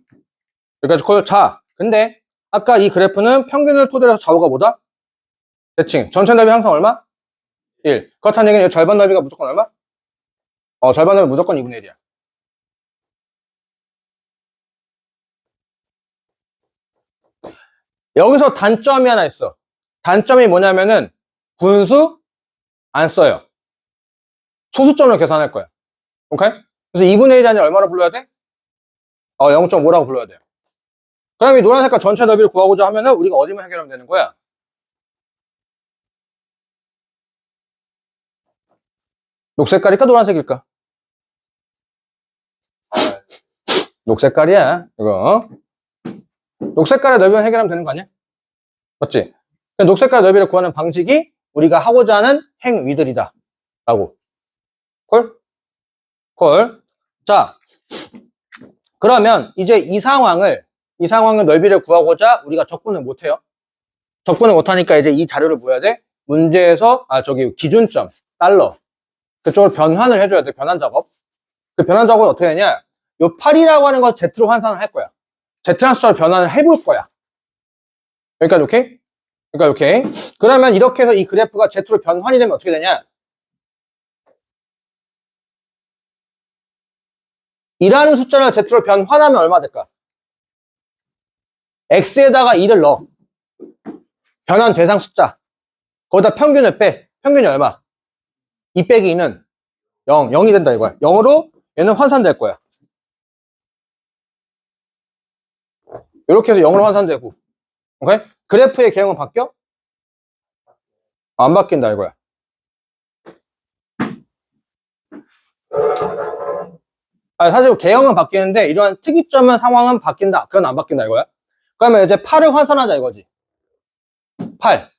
여기까지 콜? 자, 근데 아까 이 그래프는 평균을 토대로 해서 좌우가 뭐다? 대칭. 전체 넓이 항상 얼마? 1. 그렇다는 얘기는 절반 넓이가 무조건 얼마? 절반 넓이 무조건 2분의 1이야. 여기서 단점이 하나 있어. 단점이 뭐냐면은 분수 안 써요. 소수점으로 계산할 거야. 오케이? 그래서 2분의 1이 아니라 얼마로 불러야 돼? 0.5라고 불러야 돼요. 그럼 이 노란 색깔 전체 넓이를 구하고자 하면은 우리가 어디만 해결하면 되는 거야? 녹색깔일까 노란색일까? 녹색깔이야 이거. 녹색깔의 넓이만 해결하면 되는 거 아니야? 맞지? 녹색깔의 넓이를 구하는 방식이 우리가 하고자 하는 행위들이다 라고. 콜? 콜. 자, 그러면 이제 이 상황을 넓이를 구하고자 우리가 접근을 못해요. 접근을 못하니까 이제 이 자료를 뭐 해야 돼? 문제에서 기준점 달러 그쪽으로 변환을 해줘야 돼. 변환 작업. 그 변환 작업은 어떻게 되냐? 요 8이라고 하는 거 Z로 환산을 할 거야. Z라는 숫자로 변환을 해볼 거야. 여기까지 오케이? 여기까지 오케이? 그러면 이렇게 해서 이 그래프가 Z로 변환이 되면 어떻게 되냐? 이라는 숫자를 Z로 변환하면 얼마 될까? X에다가 2를 넣어. 변환 대상 숫자. 거기다 평균을 빼. 평균이 얼마? 2 빼기 2는 0. 0이 된다 이거야. 0으로 얘는 환산될 거야. 이렇게 해서 0으로 환산되고. 오케이? 그래프의 개형은 바뀌어? 안 바뀐다 이거야. 사실 개형은 바뀌는데 이러한 특이점은 상황은 바뀐다. 그건 안 바뀐다 이거야. 그러면 이제 8을 환산하자 이거지. 8.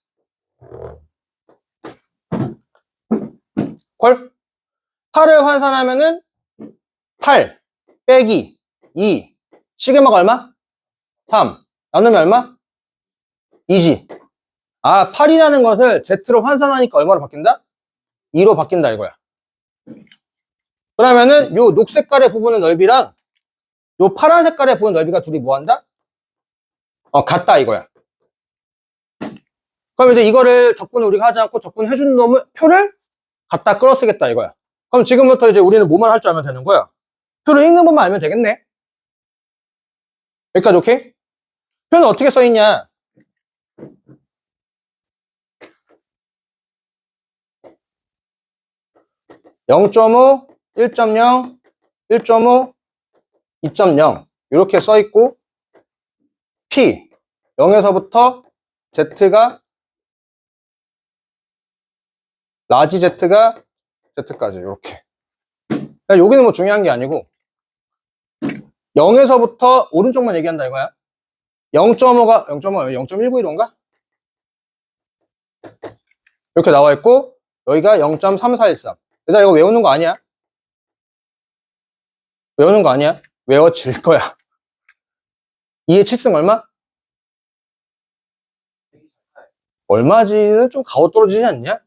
콜? 8을 환산하면은 8 빼기 2 시그마가 얼마? 3 나누면 얼마? 2지. 8이라는 것을 Z로 환산하니까 얼마로 바뀐다? 2로 바뀐다 이거야. 그러면은 요 녹색깔의 부분의 넓이랑 요 파란 색깔의 부분 넓이가 둘이 뭐한다? 같다 이거야. 그럼 이제 이거를 적분을 우리가 하지 않고 적분해준 놈을 표를 갖다 끌어 쓰겠다 이거야. 그럼 지금부터 이제 우리는 뭐만 할 줄 알면 되는 거야? 표를 읽는 법만 알면 되겠네. 여기까지 오케이? 표는 어떻게 써있냐? (0.5) 1.0 1.5 2.0 이렇게 써있고 P 0에서부터 Z가 라지 Z가 Z까지 이렇게. 여기는 뭐 중요한 게 아니고 0에서부터 오른쪽만 얘기한다 이거야. 0.5가 0.1915인가? 이렇게 나와 있고 여기가 0.3413. 그래서 이거 외우는 거 아니야? 외우는 거 아니야? 외워질 거야. 2의 7승 얼마? 얼마지는 좀 가오 떨어지지 않냐?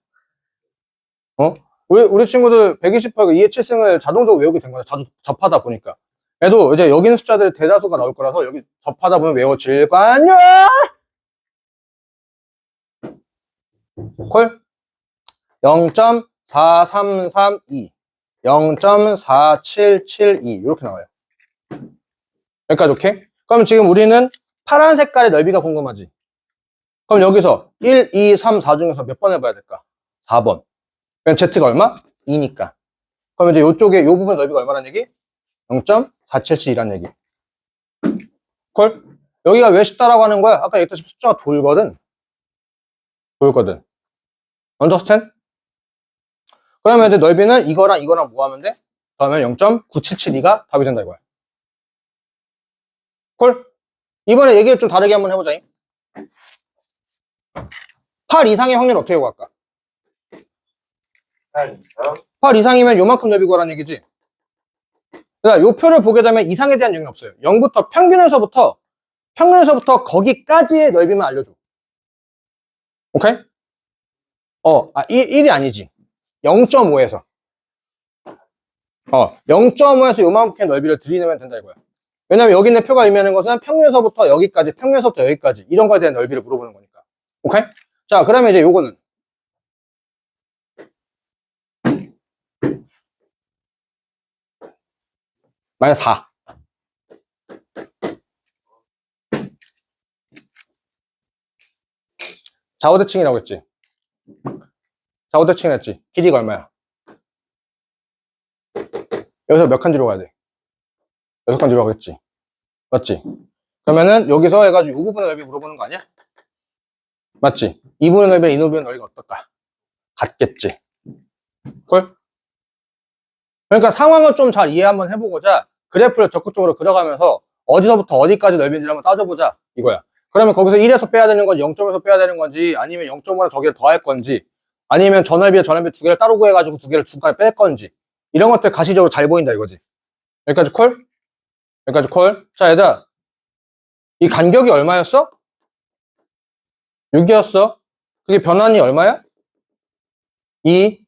우리 친구들 128가 2의 7승을 자동적으로 외우게 된 거야. 자주 접하다 보니까. 그래도 이제 여기 있는 숫자들이 대다수가 나올 거라서 여기 접하다 보면 외워질 거 아니야? 콜? 0.4332 0.4772 이렇게 나와요. 여기까지. 오케이? 그럼 지금 우리는 파란 색깔의 넓이가 궁금하지? 그럼 여기서 1, 2, 3, 4 중에서 몇 번 해봐야 될까? 4번. 그럼 Z가 얼마? 2니까. 그럼 이제 이쪽에 이 부분의 넓이가 얼마란 얘기? 0.477이란 얘기. 콜? 여기가 왜 쉽다라고 하는 거야? 아까 얘기했듯이 숫자가 돌거든. understand? 그러면 이제 넓이는 이거랑 이거랑 뭐 하면 돼? 그러면 0.9772가 답이 된다 이거야. 콜? 이번에 얘기를 좀 다르게 한번 해보자. 8 이상의 확률 어떻게 구할까? 8 이상. 8 이상이면 요만큼 넓이 구하라는 얘기지. 그러니까 요 표를 보게 되면 이상에 대한 얘기는 없어요. 0부터 평균에서부터 거기까지의 넓이만 알려줘. 오케이? 1이 아니지. 0.5에서. 0.5에서 요만큼의 넓이를 들이내면 된다 이거야. 왜냐면 여기 있는 표가 의미하는 것은 평균에서부터 여기까지, 평균에서부터 여기까지 이런 거에 대한 넓이를 물어보는 거니까. 오케이? 자, 그러면 이제 요거는 마이너스 4. 좌우대칭이라고 했지. 좌우대칭 했지. 길이가 얼마야? 여기서 몇 칸 뒤로 가야 돼? 6칸 뒤로 가겠지. 맞지? 그러면은 여기서 해가지고 이 부분의 넓이 물어보는 거 아니야? 맞지? 이 부분의 넓이랑 이 부분의 넓이가 어떨까? 같겠지. 콜? 그러니까 상황을 좀 잘 이해 한번 해보고자 그래프를 적극적으로 그려가면서 어디서부터 어디까지 넓이인지를 한번 따져보자 이거야. 그러면 거기서 1에서 빼야 되는 건지 0점에서 빼야 되는 건지 아니면 0.5나 저기를 더할 건지 아니면 저 넓이와 저 넓이 두 개를 따로 구해가지고 두 개를 중간에 뺄 건지 이런 것들 가시적으로 잘 보인다 이거지. 여기까지 콜? 여기까지 콜? 자 얘들아 이 간격이 얼마였어? 6이었어. 그게 변환이 얼마야? 2.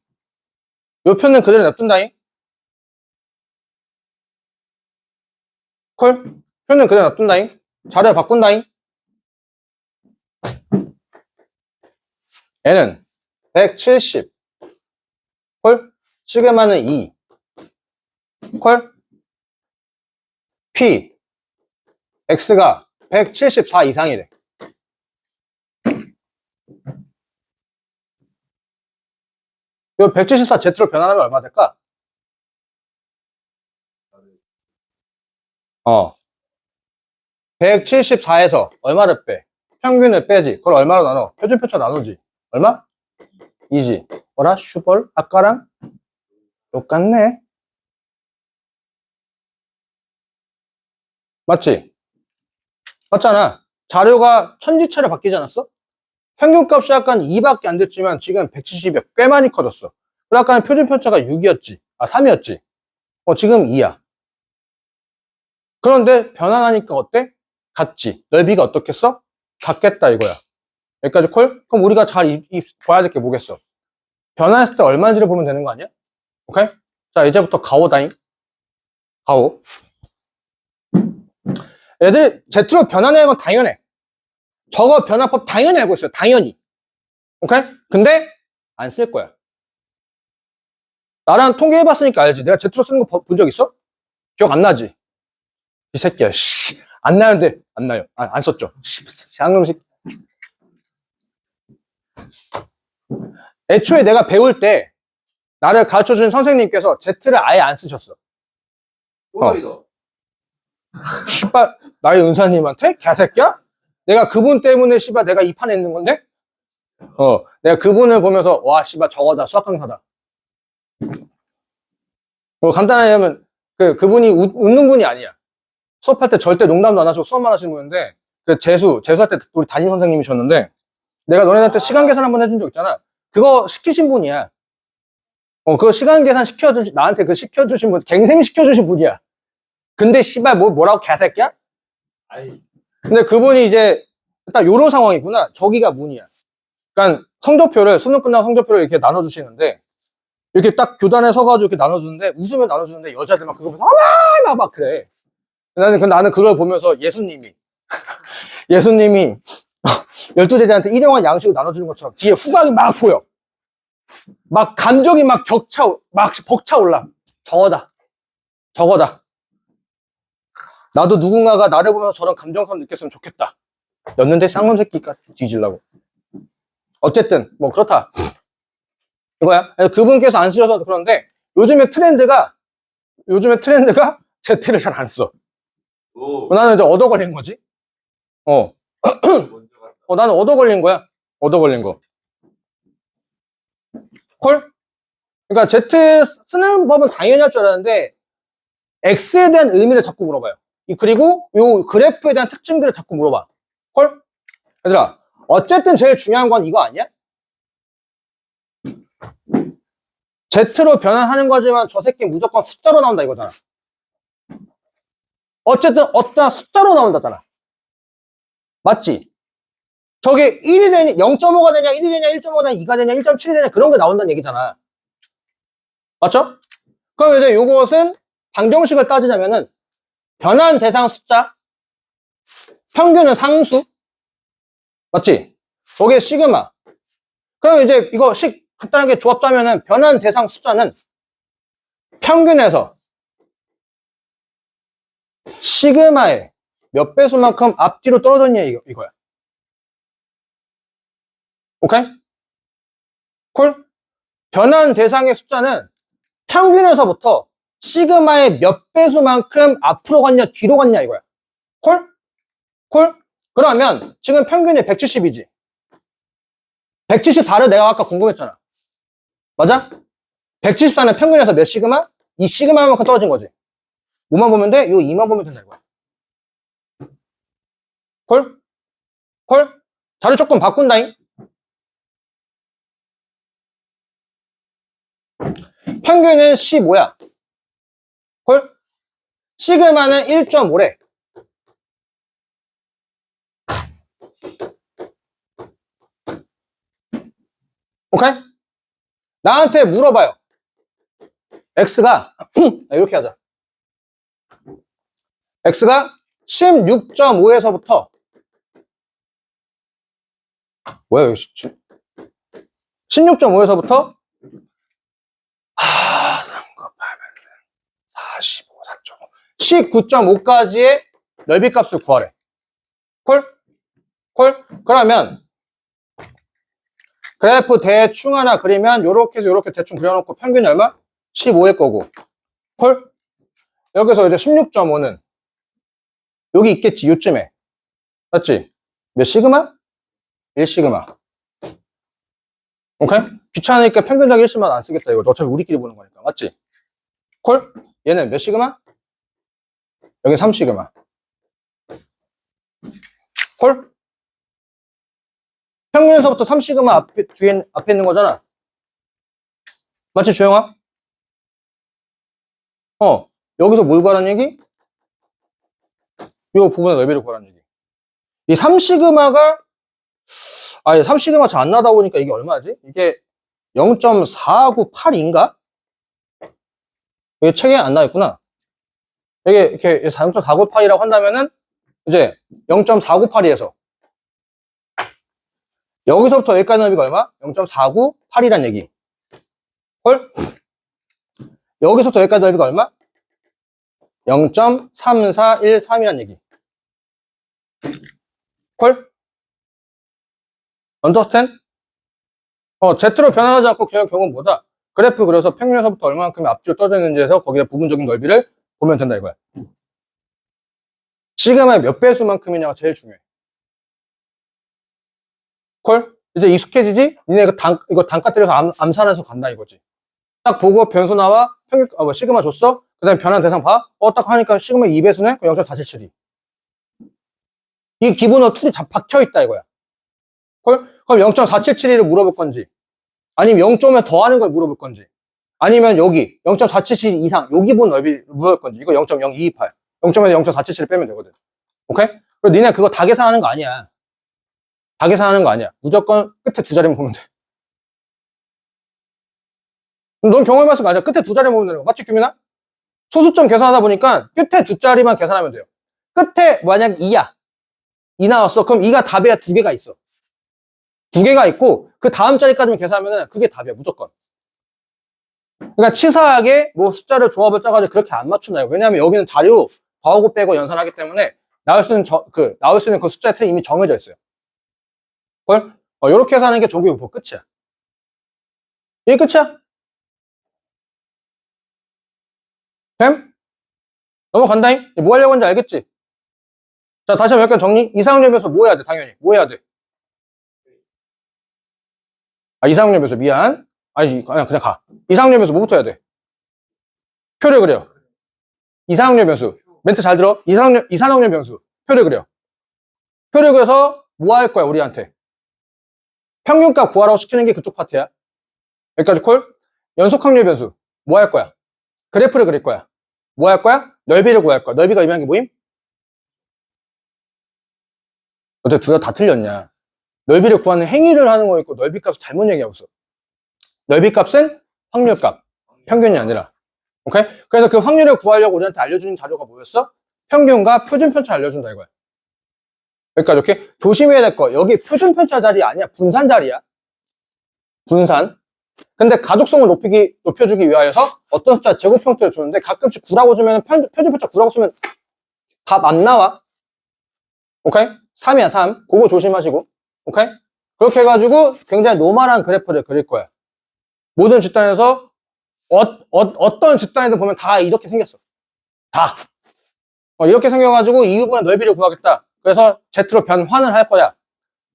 요 표는 그대로 냅둔다잉. 콜? 표는 그대로 놔둔다잉. 자료 바꾼다잉. N은 170. 콜? 시그마는 2. 콜? P. X가 174 이상이래. 요 174Z로 변환하면 얼마 될까? 174에서 얼마를 빼? 평균을 빼지. 그걸 얼마로 나눠? 표준표차 나누지. 얼마? 2지. 어라? 슈벌? 아까랑 똑같네. 맞지? 맞잖아. 자료가 천지차례 바뀌지 않았어? 평균값이 약간 2밖에 안 됐지만 지금 170이 꽤 많이 커졌어. 그리고 아까는 표준편차가 6이었지. 3이었지. 지금 2야. 그런데 변환하니까 어때? 같지. 넓이가 어떻겠어? 같겠다 이거야. 여기까지 콜? 그럼 우리가 잘 봐야 될 게 뭐겠어? 변환했을 때 얼마인지를 보면 되는 거 아니야? 오케이? 자, 이제부터 가오다잉. 가오. 애들 Z로 변환하는 건 당연해. 저거 변환법 당연히 알고 있어요. 당연히. 오케이? 근데 안 쓸 거야. 나랑 통계해봤으니까 알지. 내가 Z로 쓰는 거 본 적 있어? 기억 안 나지? 이 새끼야. 씨. 안 나는데 안 나요. 안 썼죠. 쌍놈 새끼. 애초에 내가 배울 때 나를 가르쳐준 선생님께서 Z를 아예 안 쓰셨어. 또라이다. 씨발 나의 은사님한테? 개새끼야? 내가 그분 때문에 씨발 내가 이 판에 있는 건데? 내가 그분을 보면서 와 씨발 저거다 수학 강사다. 간단하게 하면 그분이 웃는 분이 아니야. 수업할 때 절대 농담도 안 하시고 수업만 하시는 분인데 재수할 때 우리 담임 선생님이셨는데 내가 너네한테 시간 계산 한번 해준 적 있잖아. 그거 시키신 분이야. 그거 시간 계산 나한테 시켜주신 분, 갱생 시켜주신 분이야. 근데 씨발 뭐라고 개새끼야? 아이. 근데 그분이 이제 딱 요런 상황이구나. 저기가 문이야. 그러니까 성적표를 수능 끝나고 성적표를 이렇게 나눠주시는데 이렇게 딱 교단에 서가지고 이렇게 나눠주는데 웃으면 나눠주는데 여자들 막 그거 보면서 어마 막 그래. 나는 그걸 보면서 예수님이 12제자한테 일용할 양식을 나눠주는 것처럼 뒤에 후광이 막 보여. 막 감정이 막 벅차올라. 저거다. 나도 누군가가 나를 보면서 저런 감정선 느꼈으면 좋겠다. 였는데 쌍놈 새끼가 뒤질라고. 어쨌든 뭐 그렇다 이거야. 그래서 그분께서 안 쓰셔서 그런데 요즘에 트렌드가 Z를 잘 안 써. 오. 나는 이제 얻어 걸린 거지. 먼저 갔다. 나는 얻어 걸린 거야. 얻어 걸린 거. 콜? 그러니까 Z 쓰는 법은 당연히 할 줄 알았는데 X에 대한 의미를 자꾸 물어봐요. 그리고 요 그래프에 대한 특징들을 자꾸 물어봐. 콜? 얘들아, 어쨌든 제일 중요한 건 이거 아니야? Z로 변환하는 거지만 저 새끼 무조건 숫자로 나온다 이거잖아. 어쨌든 어떤 숫자로 나온다잖아. 맞지? 저게 1이 되냐, 0.5가 되냐, 1이 되냐, 1.5가 되냐, 2가 되냐, 1.7이 되냐, 그런 게 나온다는 얘기잖아. 맞죠? 그럼 이제 요것은 방정식을 따지자면은 변환 대상 숫자, 평균은 상수, 맞지? 거기에 시그마. 그럼 이제 이거 간단하게 조합 짜면은 변환 대상 숫자는 평균에서 시그마의 몇 배수만큼 앞뒤로 떨어졌냐 이거야. 오케이? 콜? 변환 대상의 숫자는 평균에서부터 시그마의 몇 배수만큼 앞으로 갔냐 뒤로 갔냐 이거야. 콜? 콜? 그러면 지금 평균이 170이지. 174를 내가 아까 궁금했잖아. 맞아? 174는 평균에서 몇 시그마? 이 시그마만큼 떨어진 거지. 뭐만 보면 돼? 요 2만 보면 된다 이거야. 콜? 콜? 자료 조금 바꾼다잉. 평균은 15야. 콜? 시그마는 1.5래. 오케이? 나한테 물어봐요. X가 이렇게 하자. X가 16.5에서부터 뭐야 여기 16.5에서부터 상급하면 45, 4.5 19.5까지의 넓이값을 구하래. 콜? 콜? 그러면 그래프 대충 하나 그리면 요렇게 해서 요렇게 대충 그려놓고 평균이 얼마? 15일 거고. 콜? 여기서 이제 16.5는 여기 있겠지 요쯤에. 맞지? 몇 시그마? 1시그마. 오케이? 귀찮으니까 평균적 1시그마 안 쓰겠다 이거. 어차피 우리끼리 보는 거니까. 맞지? 콜? 얘는 몇 시그마? 여기 3시그마. 콜? 평균에서부터 3시그마 앞에 있는 거잖아. 맞지, 주영아? 여기서 뭘 구하라는 얘기? 이 부분의 넓이를 구하라는 얘기. 이 3시그마가, 3시그마 잘 안 나다 보니까 이게 얼마지? 이게 0.498인가? 이게 책에 안 나와있구나. 이게 이렇게 0.498이라고 한다면은, 이제 0.498에서 여기서부터 여기까지 넓이가 얼마? 0.498이란 얘기. 헐? 여기서부터 여기까지 넓이가 얼마? 0.3413이란 얘기. 콜? 언더스탠? Z로 변환하지 않고 그냥 경우는 뭐다? 그래프 그려서 평균에서부터 얼마만큼의 앞뒤로 떨어져 있는지에서 거기에 부분적인 넓이를 보면 된다 이거야. 시그마의 몇 배수만큼이냐가 제일 중요해. 콜? 이제 익숙해지지? 니네 이거 단가 때려서 암산해서 간다 이거지. 딱 보고 변수 나와, 시그마 줬어? 그 다음에 변환 대상 봐? 딱 하니까 시그마 2배수네? 0.477이. 이 기본으로 툴이 다 박혀있다 이거야. 콜? 그럼 0.477을 물어볼 건지, 아니면 0.5에 더하는 걸 물어볼 건지, 아니면 여기 0.477 이상, 여기 본 넓이 물어볼 건지, 이거 0.0228. 0.에서 0.477을 빼면 되거든. 오케이? 그리고 니네 그거 다 계산하는 거 아니야. 다 계산하는 거 아니야. 무조건 끝에 두 자리만 보면 돼. 넌 경험해봤을 거 아니야. 끝에 두 자리만 보면 되는 거. 맞지, 규민아? 소수점 계산하다 보니까 끝에 두 자리만 계산하면 돼요. 끝에 만약 2야. 2 나왔어. 그럼 2가 답이야. 두 개가 있어. 두 개가 있고 그 다음 자리까지만 계산하면 그게 답이야. 무조건. 그러니까 치사하게 뭐 숫자를 조합을 짜가지고 그렇게 안 맞추나요. 왜냐하면 여기는 자료 더하고 빼고 연산하기 때문에 나올 수 있는 그 숫자의 틀이 이미 정해져 있어요. 헐? 요렇게 해서 하는 게 정규분포 끝이야. 이게 끝이야. 됨? 넘어간다잉? 뭐 하려고 하는지 알겠지? 자, 다시 한번 몇 개 정리. 이상률 변수 뭐 해야 돼? 당연히. 뭐 해야 돼? 이상률 변수 미안. 아니, 그냥 가. 이상률 변수 뭐부터 해야 돼? 표를 그려. 이상률 변수. 멘트 잘 들어. 이상률 변수. 표를 그려. 표를 그려서 뭐 할 거야, 우리한테? 평균값 구하라고 시키는 게 그쪽 파트야. 여기까지 콜? 연속확률 변수. 뭐 할 거야? 그래프를 그릴 거야. 뭐 할 거야? 넓이를 구할 거야. 넓이가 의미하는 게 뭐임? 어떻게 둘 다 틀렸냐? 넓이를 구하는 행위를 하는 거 있고 넓이 값을 잘못 얘기하고 있어. 넓이 값은 확률값, 평균이 아니라. 오케이? 그래서 그 확률을 구하려고 우리한테 알려주는 자료가 뭐였어? 평균과 표준 편차 알려준다 이거야. 여기까지 오케이? 조심해야 될 거. 여기 표준 편차 자리 아니야. 분산 자리야. 분산. 근데 가독성을 높여주기 위하여서 어떤 숫자 제곱 형태를 주는데 가끔씩 9라고 주면 표준 편차 9라고 쓰면 답 안 나와. 오케이? 3이야, 3. 그거 조심하시고. 오케이? 그렇게 해가지고 굉장히 노멀한 그래프를 그릴 거야. 모든 집단에서 어떤 집단이든 보면 다 이렇게 생겼어. 다. 이렇게 생겨가지고 이 부분의 넓이를 구하겠다. 그래서 Z로 변환을 할 거야.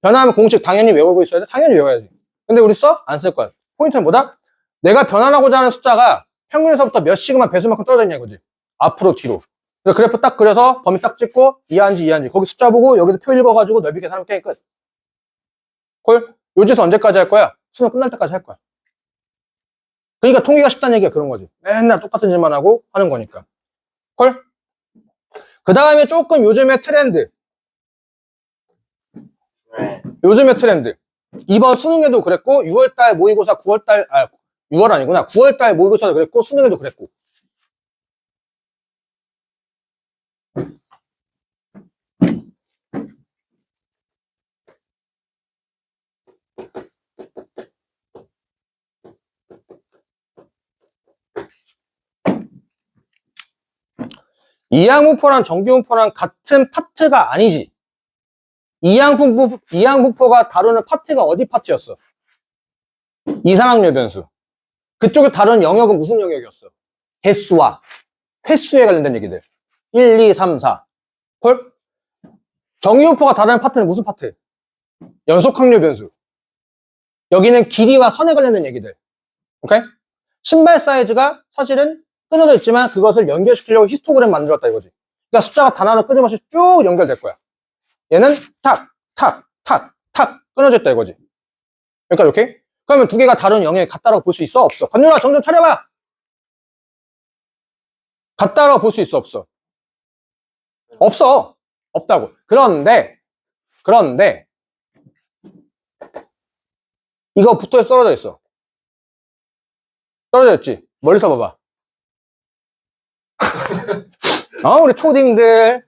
변화하면 공식 당연히 외우고 있어야 돼? 당연히 외워야지. 근데 우리 써? 안 쓸 거야. 포인트는 뭐다? 내가 변환하고자 하는 숫자가 평균에서부터 몇 시그마 배수만큼 떨어져 있냐 이거지. 앞으로 뒤로. 그래서 그래프 딱 그려서 범위 딱 찍고 이해한지 거기 숫자 보고 여기서 표 읽어가지고 넓이 계산하면 게임 끝. 콜? 요지서 언제까지 할 거야? 수능 끝날 때까지 할 거야. 그러니까 통계가 쉽다는 얘기가 그런 거지. 맨날 똑같은 짓만 하고 하는 거니까. 콜? 그 다음에 조금 요즘의 트렌드. 요즘의 트렌드. 이번 수능에도 그랬고 6월달 모의고사 6월 아니구나. 9월달 모의고사도 그랬고 수능에도 그랬고. 이항분포랑 정규분포랑 같은 파트가 아니지. 이항분포가 다루는 파트가 어디 파트였어? 이산항률 변수. 그쪽에 다루는 영역은 무슨 영역이었어? 개수와 횟수에 관련된 얘기들. 1, 2, 3, 4. 콜? 정규분포가 다루는 파트는 무슨 파트? 연속확률 변수. 여기는 길이와 선에 관련된 얘기들. 오케이? 신발 사이즈가 사실은 끊어져 있지만 그것을 연결시키려고 히스토그램 만들었다 이거지. 그러니까 숫자가 단 하나 끊임없이 쭉 연결될 거야. 얘는 탁, 탁, 탁, 탁 끊어져 있다 이거지. 그러니까 이렇게. 그러면 두 개가 다른 영역이 같다라고 볼 수 있어? 없어? 건율아 정좀 차려봐. 같다라고 볼 수 있어? 없어? 없어. 없다고. 그런데 이거 붙어서 떨어져 있어. 떨어져 있지? 멀리서 봐봐. 우리 초딩들.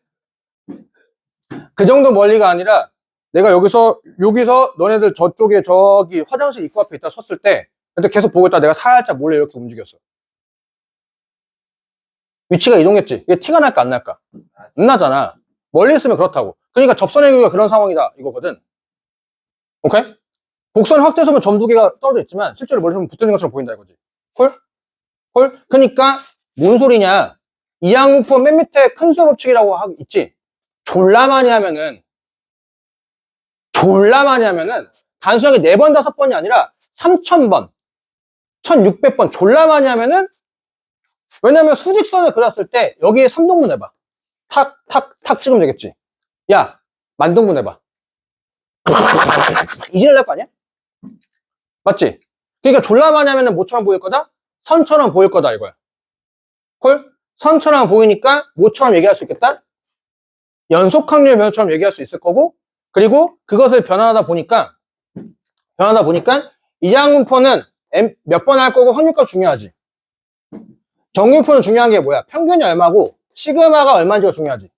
그 정도 멀리가 아니라 내가 여기서 너네들 저쪽에 저기 화장실 입구 앞에 있다 섰을 때 근데 계속 보고 있다 내가 살짝 몰래 이렇게 움직였어. 위치가 이동했지? 이게 티가 날까 안 날까? 안 나잖아. 멀리 있으면 그렇다고. 그러니까 접선의 경우가 그런 상황이다 이거거든. 오케이? 곡선 확대서면 점 두 개가 떨어져 있지만 실제로 멀리서 붙어 있는 것처럼 보인다 이거지. 콜? 그러니까 뭔 소리냐? 이항분포 맨 밑에 큰 수의 법칙이라고 있지? 졸라 많이 하면은 단순하게 4번, 5번이 아니라 3000번, 1600번 졸라 많이 하면은 왜냐면 수직선을 그렸을 때 여기에 3등분 해봐. 탁, 탁, 탁 찍으면 되겠지. 야, 만등분 해봐. 이진을 낼 거 아니야? 맞지? 그러니까 졸라 많이 하면은 뭐처럼 보일 거다? 선처럼 보일 거다 이거야. 콜? 선처럼 보이니까 뭐처럼 얘기할 수 있겠다? 연속확률 변수처럼 얘기할 수 있을 거고 그리고 그것을 변환하다 보니까 이항분포는 몇 번 할 거고 확률값 중요하지. 정규분포는 중요한 게 뭐야? 평균이 얼마고 시그마가 얼마인지가 중요하지.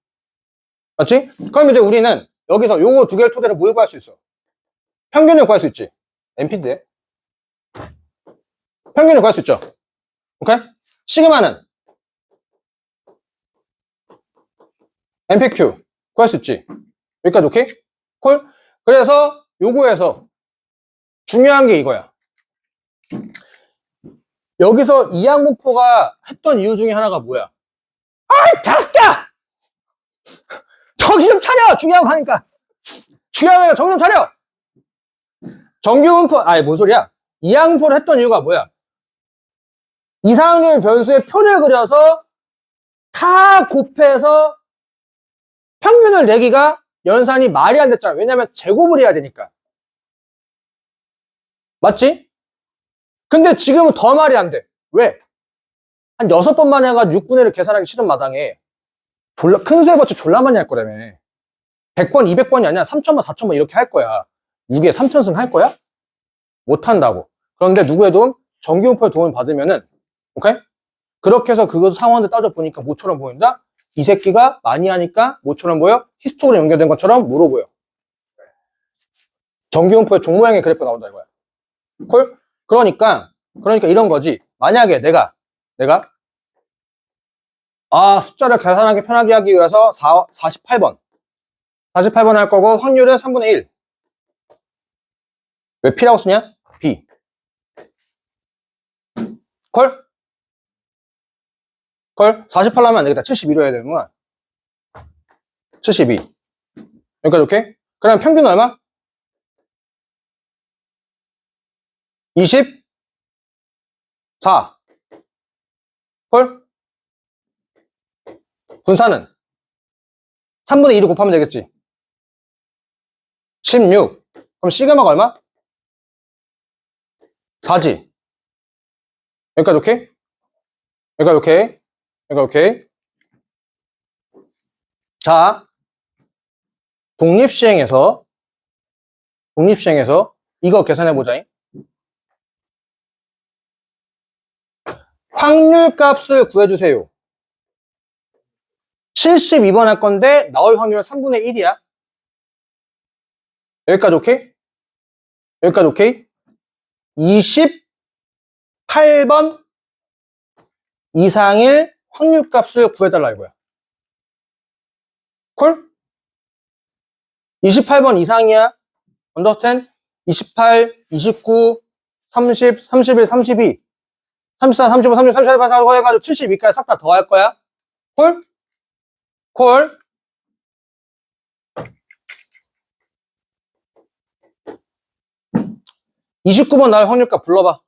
맞지? 그럼 이제 우리는 여기서 요거 두 개를 토대로 뭘 구할 수 있어? 평균을 구할 수 있지. NP인데 평균을 구할 수 있죠. 오케이? 시그마는 NPQ 구할 수 있지. 여기까지 오케이? 콜? 그래서 요거에서 중요한 게 이거야. 여기서 이항목포가 했던 이유 중에 하나가 뭐야? 아이, 개새끼야! 정신 좀 차려! 중요한 거 하니까. 중요한 거 정신 좀 차려! 정규분포, 아니, 뭔 소리야? 이항목포를 했던 이유가 뭐야? 이상률 변수의 표를 그려서 다 곱해서 평균을 내기가 연산이 말이 안 됐잖아. 왜냐면 제곱을 해야 되니까. 맞지? 근데 지금은 더 말이 안 돼. 왜? 한 6번만 해가지고 6분의 1을 계산하기 싫은 마당에 큰 수의 법칙 졸라 많이 할 거라며. 100번, 200번이 아니라 3,000번, 4,000번 이렇게 할 거야. 6에 3,000승 할 거야? 못 한다고. 그런데 누구의 도움? 정규분포의 도움을 받으면은, 오케이? 그렇게 해서 그것 상황을 따져보니까 뭐처럼 보인다? 이 새끼가 많이 하니까 뭐처럼 보여? 히스토그램 연결된 것처럼 뭐로 보여? 정규분포의 종 모양의 그래프 나온다 이거야. 콜? 그러니까 이런 거지. 만약에 내가 숫자를 계산하기 편하게 하기 위해서 48번 할 거고 확률은 3분의 1. 왜 P라고 쓰냐? B. 콜? 48로 하면 안 되겠다. 72로 해야 되는구나. 72. 여기까지 오케이? 그럼 평균 얼마? 24. 콜? 분사는 3분의 2를 곱하면 되겠지. 16. 그럼 시그마가 얼마? 4지. 여기까지 오케이? 여기까지 오케이? 여기까지 오케이? 자, 독립시행에서 이거 계산해보자. 확률값을 구해주세요. 72번 할 건데 나올 확률은 3분의 1이야. 여기까지 오케이? 여기까지 오케이? 28번 이상일 확률값을 구해달라 이거야. 콜? 28번 이상이야. understand? 28, 29, 30, 31, 32, 34, 35, 36, 37, 38 해가지고 72까지 싹 다 더할 거야. 콜? 콜? (29번) 나올 확률값 불러봐.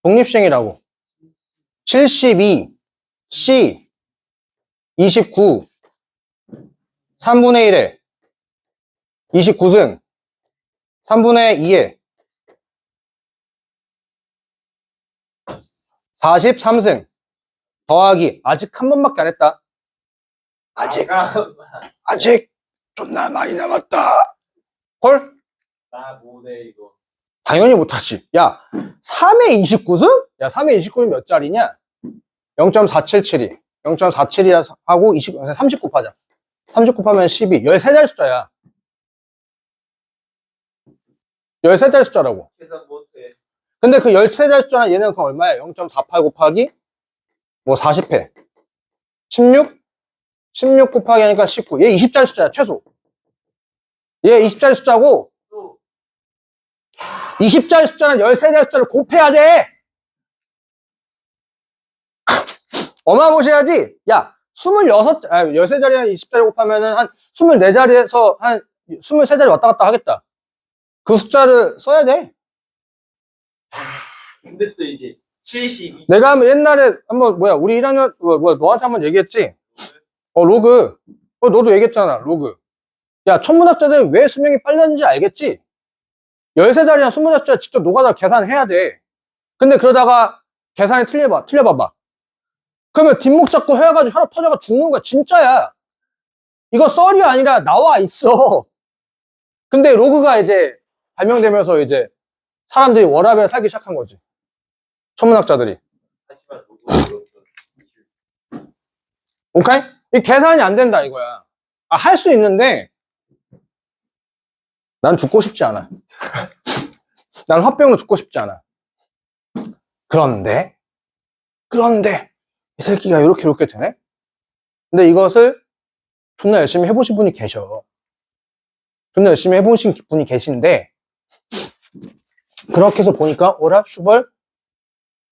독립시행이라고. 72, C, 29, 3분의 1에 29승, 3분의 2에 43승, 더하기, 아직 한 번밖에 안 했다. 아직 존나 많이 남았다. 헐? 나 못해 이거. 당연히 못하지. 야, 3에 29승? 야, 3에 29는 몇 짜리냐? 0.477이. 0.47이 하고 30 곱하자. 30 곱하면 12. 13자리 숫자야. 13자리 숫자라고. 계산 못해. 근데 그 13자리 숫자는 얘는 그럼 얼마야? 0.48 곱하기 뭐 40회. 16? 16 곱하기 하니까 19. 얘 20자리 숫자야, 최소. 얘 20자리 숫자고, 또 20자리 숫자는 13자리 숫자를 곱해야 돼! 엄마 보셔야지. 야, 13자리랑 20자리 곱하면은 한 24자리에서 한 23자리 왔다 갔다 하겠다. 그 숫자를 써야 돼. 근데 또 이제 72. 내가 옛날에 한번, 우리 1학년, 너한테 한번 얘기했지? 로그. 너도 얘기했잖아, 로그. 야, 천문학자들은 왜 수명이 빨랐는지 알겠지? 13자리랑 20자리 숫자 직접 노가다 계산해야 돼. 근데 그러다가 계산이 틀려봐봐. 그러면 뒷목 잡고 해가지고 혈압 터져가 죽는 거야. 진짜야. 이거 썰이 아니라 나와 있어. 근데 로그가 이제 발명되면서 이제 사람들이 워라밸 살기 시작한 거지. 천문학자들이. 하지만 오케이? 이 계산이 안 된다 이거야. 할 수 있는데 난 죽고 싶지 않아. 난 화병으로 죽고 싶지 않아. 그런데 이 새끼가 이렇게 되네? 근데 이것을 존나 열심히 해보신 분이 계셔. 존나 열심히 해보신 분이 계신데 그렇게 해서 보니까 오라 슈벌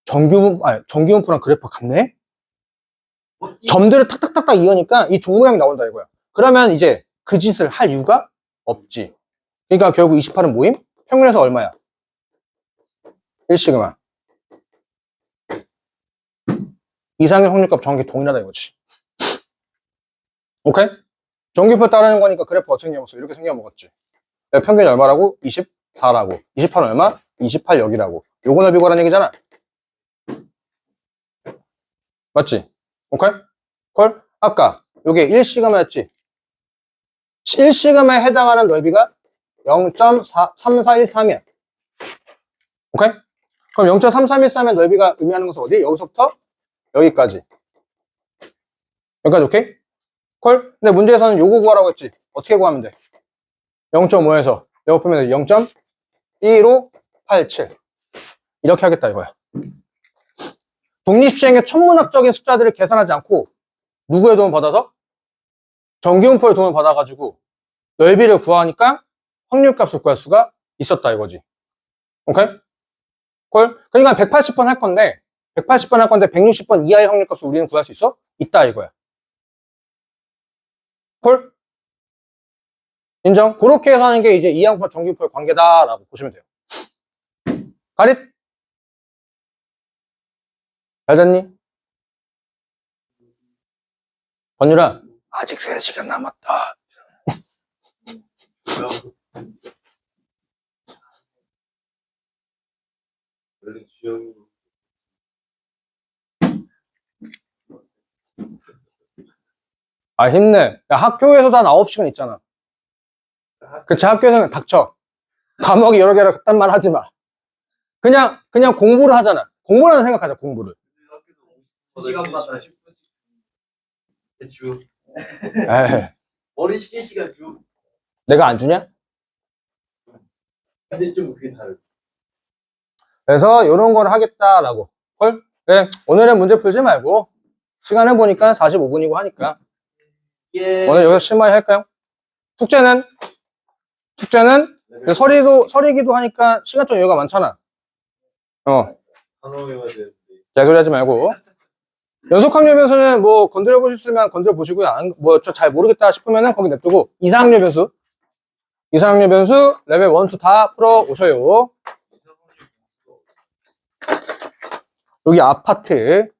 정규분포랑 그래프가 같네? 점들을 탁탁탁탁 이으니까 이 종 모양이 나온다 이거야. 그러면 이제 그 짓을 할 이유가 없지. 그러니까 결국 28은 모임? 평균에서 얼마야? 1시그마. 이상의 확률값 정확히 동일하다 이거지. 오케이? 정규표 따르는 거니까 그래프 어떻게 생겨먹었어? 이렇게 생겨먹었지. 평균이 얼마라고? 24라고. 28은 얼마? 28 여기라고. 요거 넓이 구하라는 얘기잖아. 맞지? 오케이? 콜? 아까 요게 1시그마였지? 1시그마에 해당하는 넓이가 0.3413이야. 오케이? 그럼 0.3313의 넓이가 의미하는 것은 어디? 여기서부터 여기까지. 여기까지 오케이? 콜? 근데 문제에서는 요거 구하라고 했지. 어떻게 구하면 돼? 0.5에서 요거 빼면 0.1587 이렇게 하겠다 이거야. 독립시행의 천문학적인 숫자들을 계산하지 않고 누구의 도움을 받아서? 정기분포의 도움을 받아가지고 넓이를 구하니까 확률값을 구할 수가 있었다 이거지. 오케이? 콜? 그러니까 180번 할 건데 180번 할 건데 160번 이하의 확률값을 우리는 구할 수 있어? 있다 이거야. 콜? 인정? 그렇게 해서 하는 게 이제 이항파 정기분포의 관계다라고 보시면 돼요. 가릿? 잘 잤니? 권유라, 아직 3시간 남았다. 원래 주영이 아, 힘내. 야, 학교에서도 한 9시간 있잖아. 그치, 학교에서는 닥쳐. 과목이 여러 개라 그딴 말 하지 마. 그냥 공부를 하잖아. 공부라는 생각하자, 공부를. 2시간마다 10분씩 주 에이, 머리 식힐 시간 주. 내가 안 주냐? 근데 좀 그게 다르. 그래서 이런 걸 하겠다라고. 헐? 그래, 오늘은 문제 풀지 말고, 시간을 보니까 45분이고 하니까. 예. 오늘 여기서 실마리 할까요? 숙제는 설이기도 하니까 시간 좀 여유가 많잖아. 단어 외워야 되는데. 개소리 하지 말고. 연속항률 변수는 뭐 건드려 보실 수 있으면 건드려 보시고요. 뭐 저 잘 모르겠다 싶으면은 거기 냅두고 이상항률 변수 레벨 1, 2 다 풀어 오셔요. 여기 아파트.